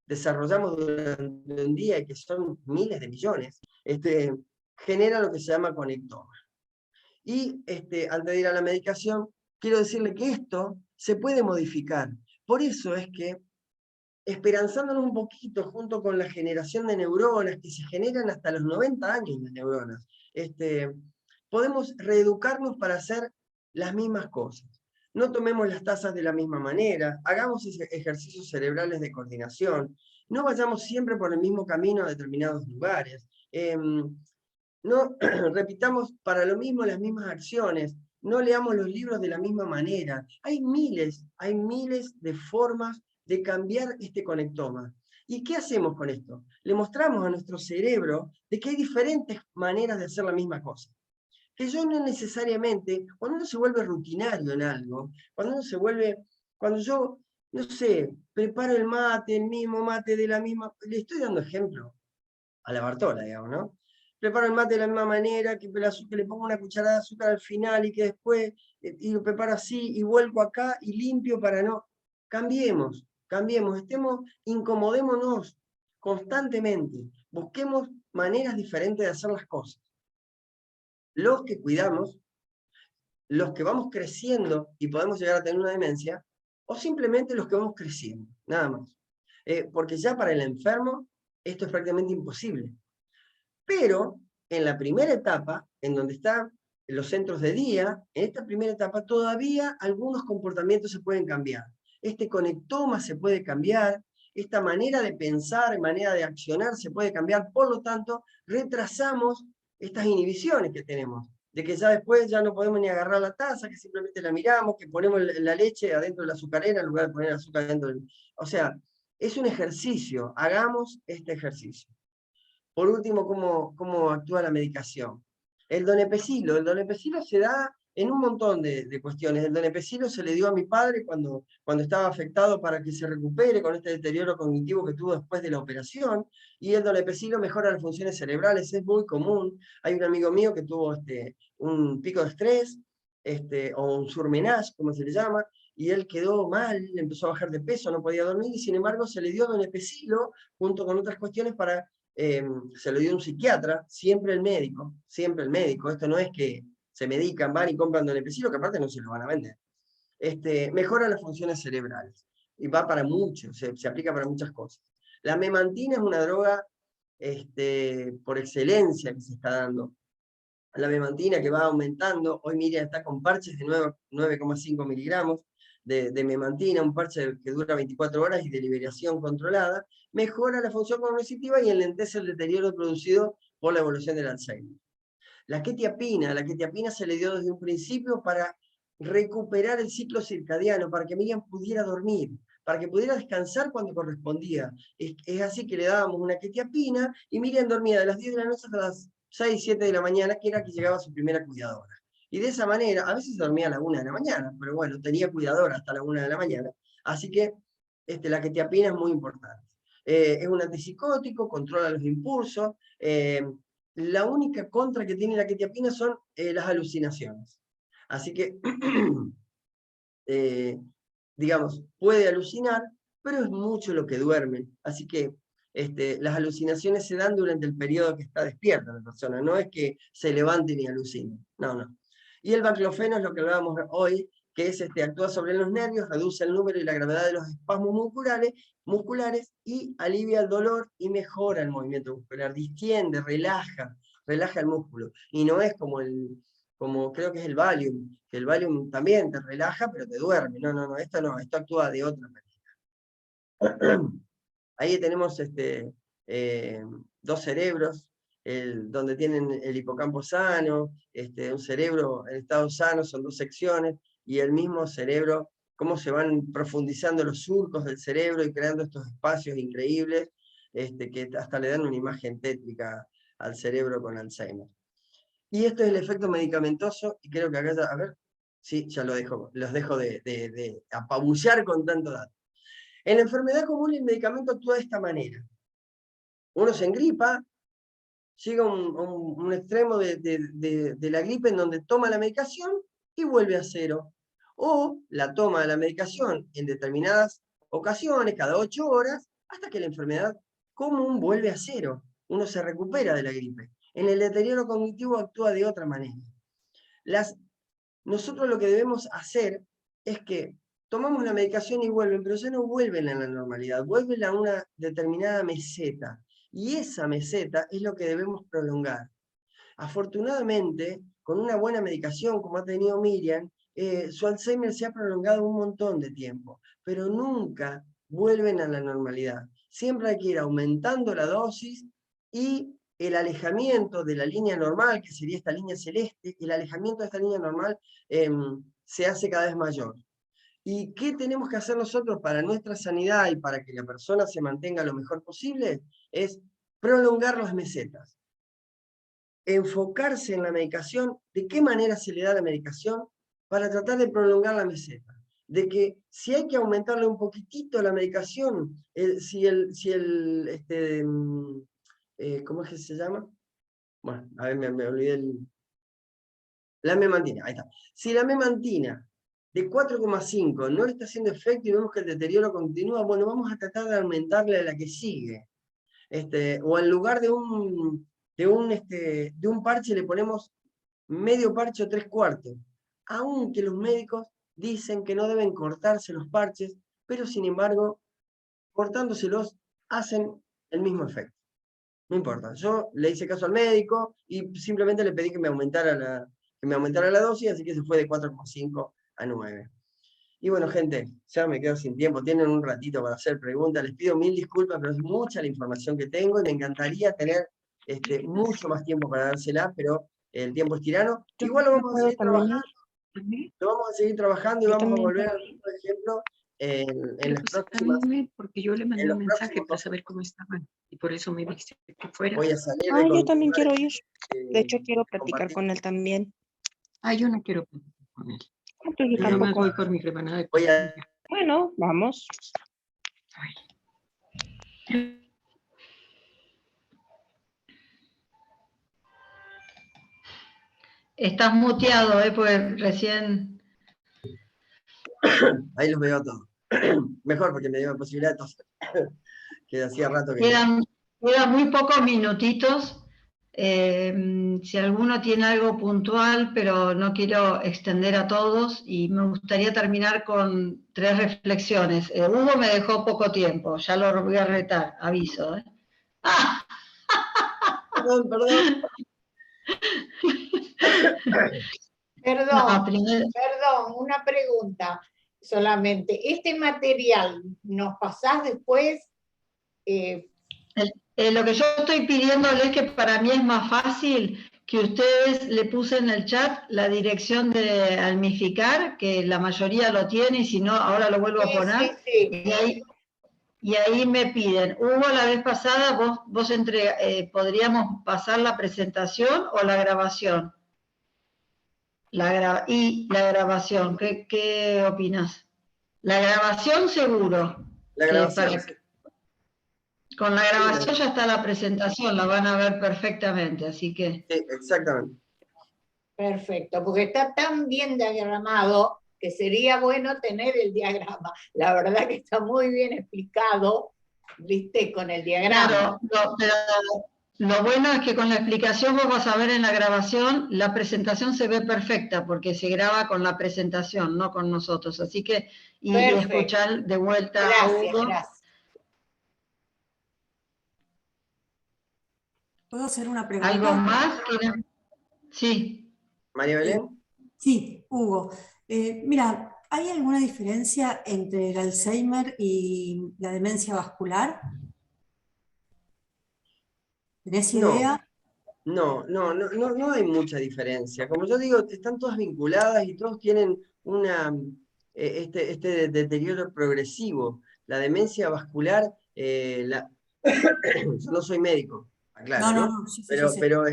desarrollamos durante un día y que son miles de millones, genera lo que se llama conectoma. Y antes de ir a la medicación, quiero decirle que esto se puede modificar. Por eso es que, esperanzándonos un poquito junto con la generación de neuronas, que se generan hasta los 90 años de neuronas, podemos reeducarnos para hacer las mismas cosas. No tomemos las tazas de la misma manera, hagamos ejercicios cerebrales de coordinación, no vayamos siempre por el mismo camino a determinados lugares, no repitamos para lo mismo las mismas acciones, no leamos los libros de la misma manera. Hay miles de formas de cambiar este conectoma. ¿Y qué hacemos con esto? Le mostramos a nuestro cerebro de que hay diferentes maneras de hacer la misma cosa. Que yo no necesariamente, cuando uno se vuelve rutinario en algo, cuando yo, no sé, preparo el mismo mate de la misma, le estoy dando ejemplo a la Bartola, digamos, ¿no? Preparo el mate de la misma manera, que le pongo una cucharada de azúcar al final y que después, y lo preparo así, y vuelco acá y limpio para no... Cambiemos, incomodémonos constantemente, busquemos maneras diferentes de hacer las cosas. Los que cuidamos, los que vamos creciendo y podemos llegar a tener una demencia, o simplemente los que vamos creciendo, nada más. Porque ya para el enfermo esto es prácticamente imposible. Pero en la primera etapa, en donde están los centros de día, en esta primera etapa todavía algunos comportamientos se pueden cambiar. Este conectoma se puede cambiar, esta manera de pensar, manera de accionar se puede cambiar, por lo tanto, retrasamos estas inhibiciones que tenemos, de que ya después ya no podemos ni agarrar la taza, que simplemente la miramos, que ponemos la leche adentro de la azucarera en lugar de poner azúcar adentro del... O sea, es un ejercicio, hagamos este ejercicio. Por último, ¿cómo actúa la medicación? El donepezilo se da en un montón de cuestiones. El donepezilo se le dio a mi padre cuando estaba afectado para que se recupere con este deterioro cognitivo que tuvo después de la operación, y el donepezilo mejora las funciones cerebrales, es muy común. Hay un amigo mío que tuvo un pico de estrés, o un surmenage, como se le llama, y él quedó mal, empezó a bajar de peso, no podía dormir, y sin embargo se le dio donepezilo junto con otras cuestiones para... se lo dio un psiquiatra, siempre el médico, esto no es que se medican, van y compran donepezilo, que aparte no se lo van a vender. Mejora las funciones cerebrales, y va para mucho, se aplica para muchas cosas. La memantina es una droga por excelencia que se está dando. La memantina que va aumentando, hoy Miriam está con parches de 9,5 miligramos de memantina, un parche que dura 24 horas y de liberación controlada, mejora la función cognitiva y enlentece el deterioro producido por la evolución del Alzheimer. La quetiapina se le dio desde un principio para recuperar el ciclo circadiano, para que Miriam pudiera dormir, para que pudiera descansar cuando correspondía. Es así que le dábamos una quetiapina y Miriam dormía de las 10 de la noche hasta las 6, 7 de la mañana, que era que llegaba su primera cuidadora. Y de esa manera, a veces dormía a la 1 de la mañana, pero bueno, tenía cuidadora hasta la 1 de la mañana. Así que la quetiapina es muy importante. Es un antipsicótico, controla los impulsos. La única contra que tiene la quetiapina son las alucinaciones. Así que, digamos, puede alucinar, pero es mucho lo que duermen. Así que las alucinaciones se dan durante el periodo que está despierta la persona, no es que se levanten y alucinen, no. Y el baclofeno es lo que hablábamos hoy, que es actúa sobre los nervios, reduce el número y la gravedad de los espasmos musculares y alivia el dolor y mejora el movimiento muscular, distiende, relaja el músculo. Y no es como creo que es el Valium, que el Valium también te relaja, pero te duerme. No, esto actúa de otra manera. Ahí tenemos dos cerebros, donde tienen el hipocampo sano, un cerebro en estado sano, son dos secciones, y el mismo cerebro, cómo se van profundizando los surcos del cerebro y creando estos espacios increíbles, que hasta le dan una imagen tétrica al cerebro con Alzheimer. Y esto es el efecto medicamentoso, y creo que acá ya, a ver, sí, ya los dejo de apabullar con tanto dato. En la enfermedad común el medicamento actúa de esta manera. Uno se engripa, llega a un extremo de la gripe en donde toma la medicación y vuelve a cero. O la toma de la medicación en determinadas ocasiones, cada 8 horas, hasta que la enfermedad común vuelve a cero. Uno se recupera de la gripe. En el deterioro cognitivo actúa de otra manera. Nosotros lo que debemos hacer es que tomamos la medicación y vuelven, pero ya no vuelven a la normalidad, vuelven a una determinada meseta. Y esa meseta es lo que debemos prolongar. Afortunadamente, con una buena medicación como ha tenido Miriam, su Alzheimer se ha prolongado un montón de tiempo, pero nunca vuelven a la normalidad. Siempre hay que ir aumentando la dosis y el alejamiento de la línea normal, que sería esta línea celeste, el alejamiento de esta línea normal se hace cada vez mayor. ¿Y qué tenemos que hacer nosotros para nuestra sanidad y para que la persona se mantenga lo mejor posible? Es prolongar las mesetas. Enfocarse en la medicación, de qué manera se le da la medicación para tratar de prolongar la meseta. De que si hay que aumentarle un poquitito la medicación, ¿cómo es que se llama? Bueno, a ver, me olvidé la memantina, ahí está. Si la memantina de 4,5 no le está haciendo efecto y vemos que el deterioro continúa, bueno, vamos a tratar de aumentarle a la que sigue. O en lugar de un parche le ponemos medio parche o 3/4. Aunque los médicos dicen que no deben cortarse los parches, pero sin embargo, cortándoselos hacen el mismo efecto. No importa, yo le hice caso al médico y simplemente le pedí que me aumentara la dosis, así que se fue de 4,5 a 9. Y bueno, gente, ya me quedo sin tiempo, tienen un ratito para hacer preguntas, les pido 1000 disculpas, pero es mucha la información que tengo y me encantaría tener mucho más tiempo para dársela, pero el tiempo es tirano. Igual lo vamos a seguir trabajando, y Yo vamos a también. volver a ver, por ejemplo, en las Pues próximas. también, porque yo le mandé en un los mensaje para próximos- saber cómo estaban, y por eso me dice que fuera. Voy a salir Ah, de yo también quiero ir. conductores, De hecho, quiero platicar compartir. con él también. Ah, yo no quiero platicar con él. Entonces, yo Bien. tampoco voy por mi rebanada de Voy a- pastilla. Bueno, vamos. Estás muteado, porque recién... Ahí los veo a todos. Mejor porque me dio la posibilidad de toser. Que hacía rato que... Quedan muy pocos minutitos. Si alguno tiene algo puntual, pero no quiero extender a todos, y me gustaría terminar con 3 reflexiones. Hugo me dejó poco tiempo, ya lo voy a retar, aviso. ¡Ah! Perdón. Perdón, primero... perdón, una pregunta solamente. ¿Este material nos pasás después? Lo que yo estoy pidiéndole es que para mí es más fácil que ustedes le puse en el chat la dirección de Almificar, que la mayoría lo tiene, y si no, ahora lo vuelvo a poner. Sí. Y ahí me piden, Hugo, la vez pasada, vos podríamos pasar la presentación o la grabación. La grabación, ¿qué opinas? La grabación seguro. La grabación. Con la grabación ya está la presentación, la van a ver perfectamente, así que... Sí, exactamente. Perfecto, porque está tan bien diagramado que sería bueno tener el diagrama. La verdad que está muy bien explicado, viste, con el diagrama. Claro, pero lo bueno es que con la explicación vos vas a ver en la grabación, la presentación se ve perfecta, porque se graba con la presentación, no con nosotros. Así que, y escuchar de vuelta a Hugo. Gracias. ¿Puedo hacer una pregunta? ¿Algo más? Sí. María Belén. Sí, Hugo. Mira, ¿hay alguna diferencia entre el Alzheimer y la demencia vascular? ¿Tenés idea? No hay mucha diferencia. Como yo digo, están todas vinculadas y todos tienen este deterioro progresivo. La demencia vascular, yo no soy médico, aclaro, ¿no? Sí, Pero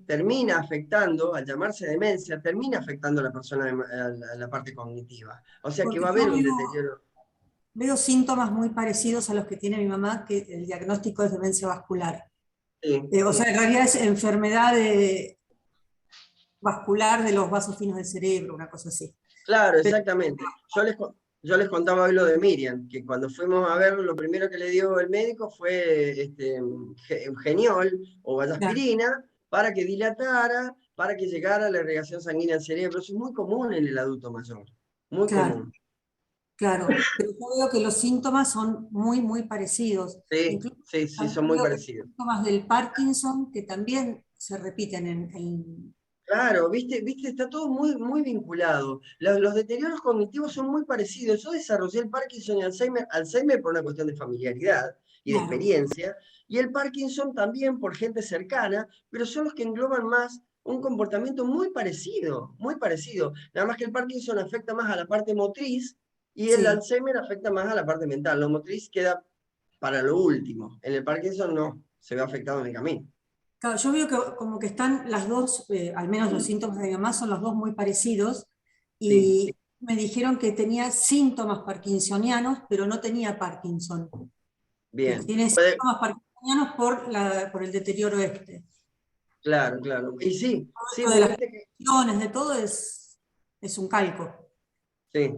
termina afectando, al llamarse demencia, termina afectando a la persona a la parte cognitiva. O sea que va a haber un deterioro. Veo síntomas muy parecidos a los que tiene mi mamá, que el diagnóstico es demencia vascular. Sí. O sea, en realidad es enfermedad vascular de los vasos finos del cerebro, una cosa así. Claro, exactamente. Yo les contaba hoy lo de Miriam, que cuando fuimos a ver, lo primero que le dio el médico fue Geniol o vallaspirina para que dilatara, para que llegara la irrigación sanguínea al cerebro. Eso es muy común en el adulto mayor, muy común. Claro, pero yo veo que los síntomas son muy, muy parecidos. Sí, son muy parecidos. Síntomas del Parkinson que también se repiten en... Claro, viste, está todo muy, muy vinculado. Los deterioros cognitivos son muy parecidos. Yo desarrollé el Parkinson y Alzheimer por una cuestión de familiaridad y de experiencia, y el Parkinson también por gente cercana, pero son los que engloban más un comportamiento muy parecido, muy parecido. Nada más que el Parkinson afecta más a la parte motriz y el Alzheimer afecta más a la parte mental. Lo motriz queda para lo último. En el Parkinson no, se ve afectado en el camino. Claro, yo veo que como que están las dos, al menos los síntomas de mi mamá son los dos muy parecidos, y me dijeron que tenía síntomas parkinsonianos, pero no tenía Parkinson. Bien. Tiene síntomas parkinsonianos por el deterioro este. Claro. Y sí, de las funciones, de todo es un calco. Sí.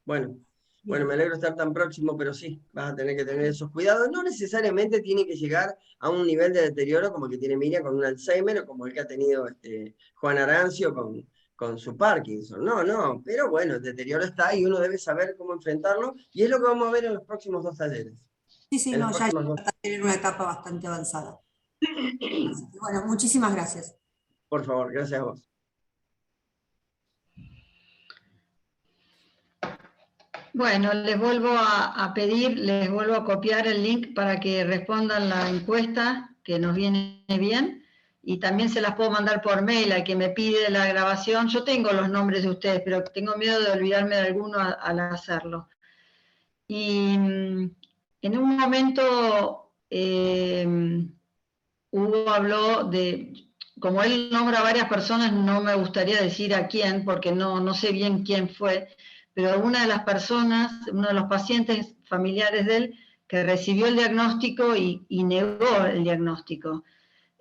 Bueno, Bueno, me alegro de estar tan próximo, pero sí, vas a tener que tener esos cuidados. No necesariamente tiene que llegar a un nivel de deterioro como el que tiene Miriam con un Alzheimer o como el que ha tenido Juan Arancio con su Parkinson. No, no, pero bueno, el deterioro está y uno debe saber cómo enfrentarlo y es lo que vamos a ver en los próximos 2 talleres. Sí, sí, En los no, ya próximos 2. está en una etapa bastante avanzada. Así que, bueno, muchísimas gracias. Por favor, gracias a vos. Bueno, les vuelvo a pedir, les vuelvo a copiar el link para que respondan la encuesta, que nos viene bien, y también se las puedo mandar por mail al que me pide la grabación. Yo tengo los nombres de ustedes, pero tengo miedo de olvidarme de alguno al hacerlo. Y en un momento Hugo habló de, como él nombra a varias personas, no me gustaría decir a quién, porque no sé bien quién fue, pero una de las personas, uno de los pacientes familiares de él, que recibió el diagnóstico y negó el diagnóstico.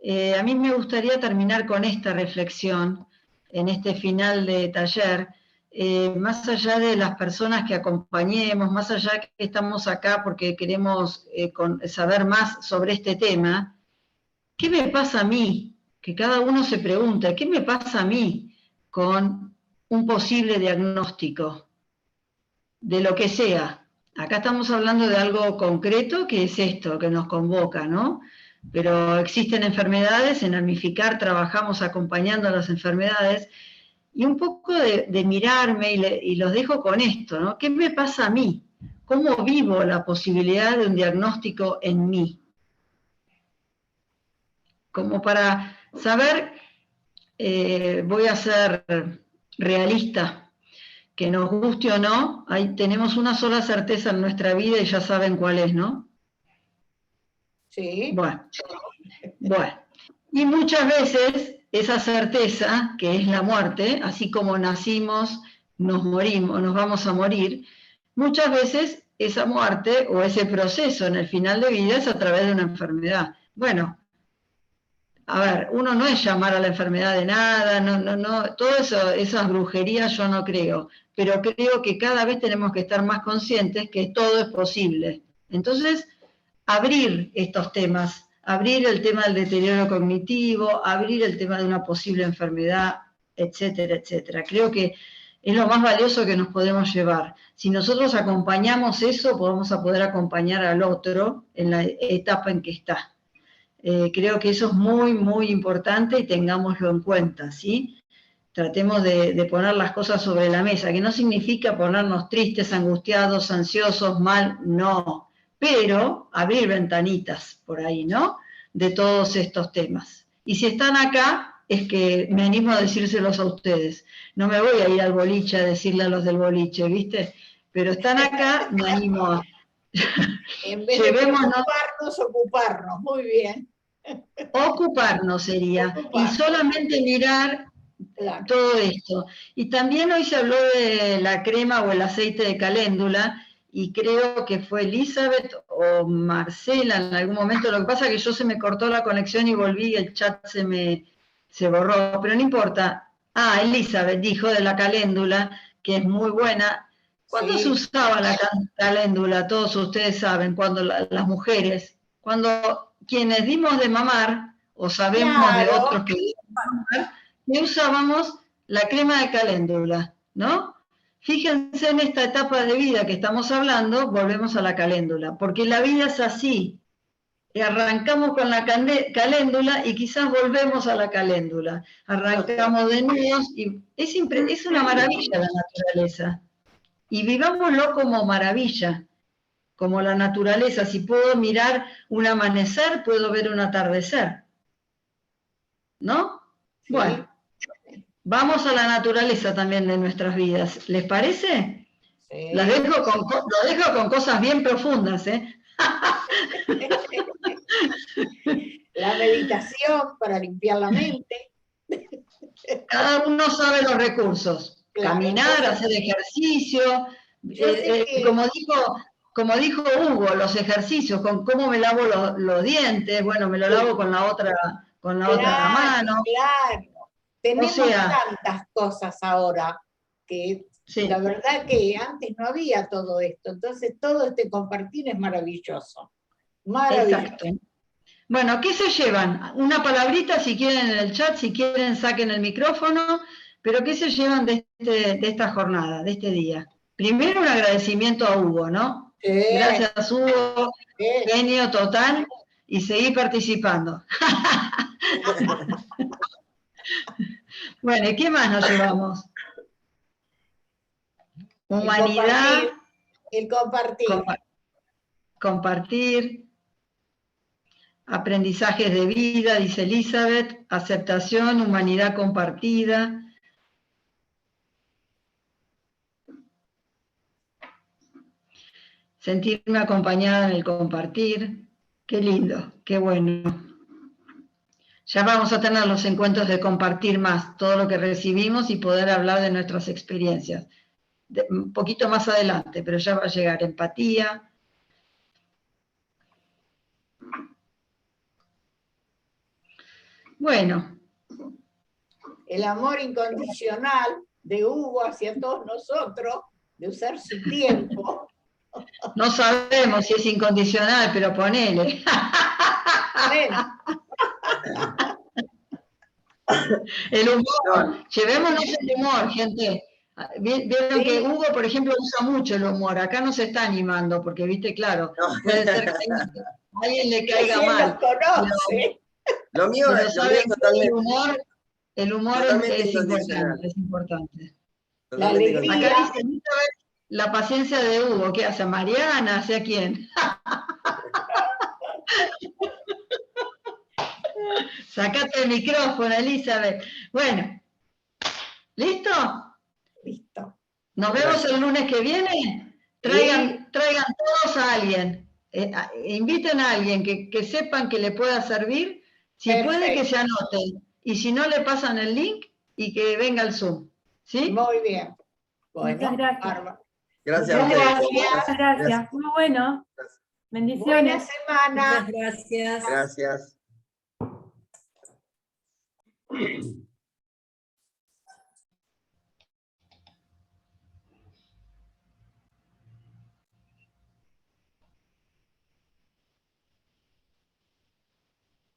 A mí me gustaría terminar con esta reflexión en este final de taller, más allá de las personas que acompañemos, más allá que estamos acá porque queremos saber más sobre este tema, ¿qué me pasa a mí? Que cada uno se pregunta, ¿qué me pasa a mí con un posible diagnóstico? De lo que sea. Acá estamos hablando de algo concreto, que es esto, que nos convoca, ¿no? Pero existen enfermedades, en Almificar trabajamos acompañando a las enfermedades, y un poco de mirarme, y los dejo con esto, ¿no? ¿Qué me pasa a mí? ¿Cómo vivo la posibilidad de un diagnóstico en mí? Como para saber, voy a ser realista, que nos guste o no, tenemos una sola certeza en nuestra vida y ya saben cuál es, ¿no? Sí. Bueno. Y muchas veces esa certeza, que es la muerte, así como nacimos, nos morimos, nos vamos a morir, muchas veces esa muerte o ese proceso en el final de vida es a través de una enfermedad. Bueno, a ver, uno no es llamar a la enfermedad de nada, no, todo eso, esas brujerías yo no creo, pero creo que cada vez tenemos que estar más conscientes que todo es posible. Entonces, abrir estos temas, abrir el tema del deterioro cognitivo, abrir el tema de una posible enfermedad, etcétera, etcétera. Creo que es lo más valioso que nos podemos llevar. Si nosotros acompañamos eso, vamos a poder acompañar al otro en la etapa en que está. Creo que eso es muy, muy importante y tengámoslo en cuenta, ¿sí? Tratemos de poner las cosas sobre la mesa, que no significa ponernos tristes, angustiados, ansiosos, mal, no, pero abrir ventanitas por ahí, ¿no? De todos estos temas. Y si están acá, es que me animo a decírselos a ustedes. No me voy a ir al boliche a decirle a los del boliche, ¿viste? Pero están acá, me animo a... En vez de preocuparnos, ocuparnos, muy bien. Ocuparnos sería, y solamente mirar todo esto. Y también hoy se habló de la crema o el aceite de caléndula, y creo que fue Elizabeth o Marcela en algún momento. Lo que pasa es que yo se me cortó la conexión y volví y el chat se borró, pero no importa. Elizabeth dijo de la caléndula, que es muy buena. ¿Cuándo se usaba la caléndula? Todos ustedes saben, cuando las mujeres, cuando quienes dimos de mamar, o sabemos de otros que dimos de mamar, que usábamos la crema de caléndula, ¿no? Fíjense en esta etapa de vida que estamos hablando, volvemos a la caléndula, porque la vida es así. Arrancamos con la caléndula y quizás volvemos a la caléndula. Arrancamos de nudos y es una maravilla la naturaleza. Y vivámoslo como maravilla, como la naturaleza. Si puedo mirar un amanecer, puedo ver un atardecer. ¿No? Sí. Bueno, vamos a la naturaleza también de nuestras vidas. ¿Les parece? Sí. Lo dejo con cosas bien profundas, ¿eh? La meditación para limpiar la mente. Cada uno sabe los recursos. Claro, caminar, hacer ejercicio. Como dijo Hugo, los ejercicios, con cómo me lavo los dientes, bueno, me lo lavo con la otra mano. Claro, tenemos tantas cosas ahora que Sí, La verdad que antes no había todo esto, entonces todo este compartir es maravilloso. Maravilloso. exacto. Bueno, ¿qué se llevan? Una palabrita si quieren en el chat, si quieren saquen el micrófono, pero ¿qué se llevan de esta jornada, de este día? Primero un agradecimiento a Hugo, ¿no? Gracias Hugo, genio total, y seguí participando. Bueno, ¿y qué más nos llevamos? Humanidad. El compartir. Compartir. Aprendizajes de vida, dice Elizabeth. Aceptación, humanidad compartida. Sentirme acompañada en el compartir. Qué lindo, qué bueno. Ya vamos a tener los encuentros de compartir más, todo lo que recibimos y poder hablar de nuestras experiencias. Un poquito más adelante, pero ya va a llegar empatía. Bueno. El amor incondicional de Hugo hacia todos nosotros, de usar su tiempo. No sabemos si es incondicional, pero ponele. Bueno. El humor, llevémonos el humor, gente. Vieron que Hugo, por ejemplo, usa mucho el humor. Acá no se está animando, porque, viste, claro, puede ser que a alguien le caiga mal. Lo mío es totalmente. El humor es importante. La alegría. Acá dice, la paciencia de Hugo, ¿qué hace? ¿Mariana? ¿Hacia quién? Sacate el micrófono, Elizabeth. Bueno, ¿listo? Listo. Nos vemos el lunes que viene. Traigan todos a alguien. Inviten a alguien que sepan que le pueda servir. Si puede, que se anoten. Y si no, le pasan el link y que venga el Zoom. ¿Sí? Muy bien. Bueno, muchas gracias. Gracias. Gracias. Muy bueno. Bendiciones. Buena semana. Muchas gracias. Gracias.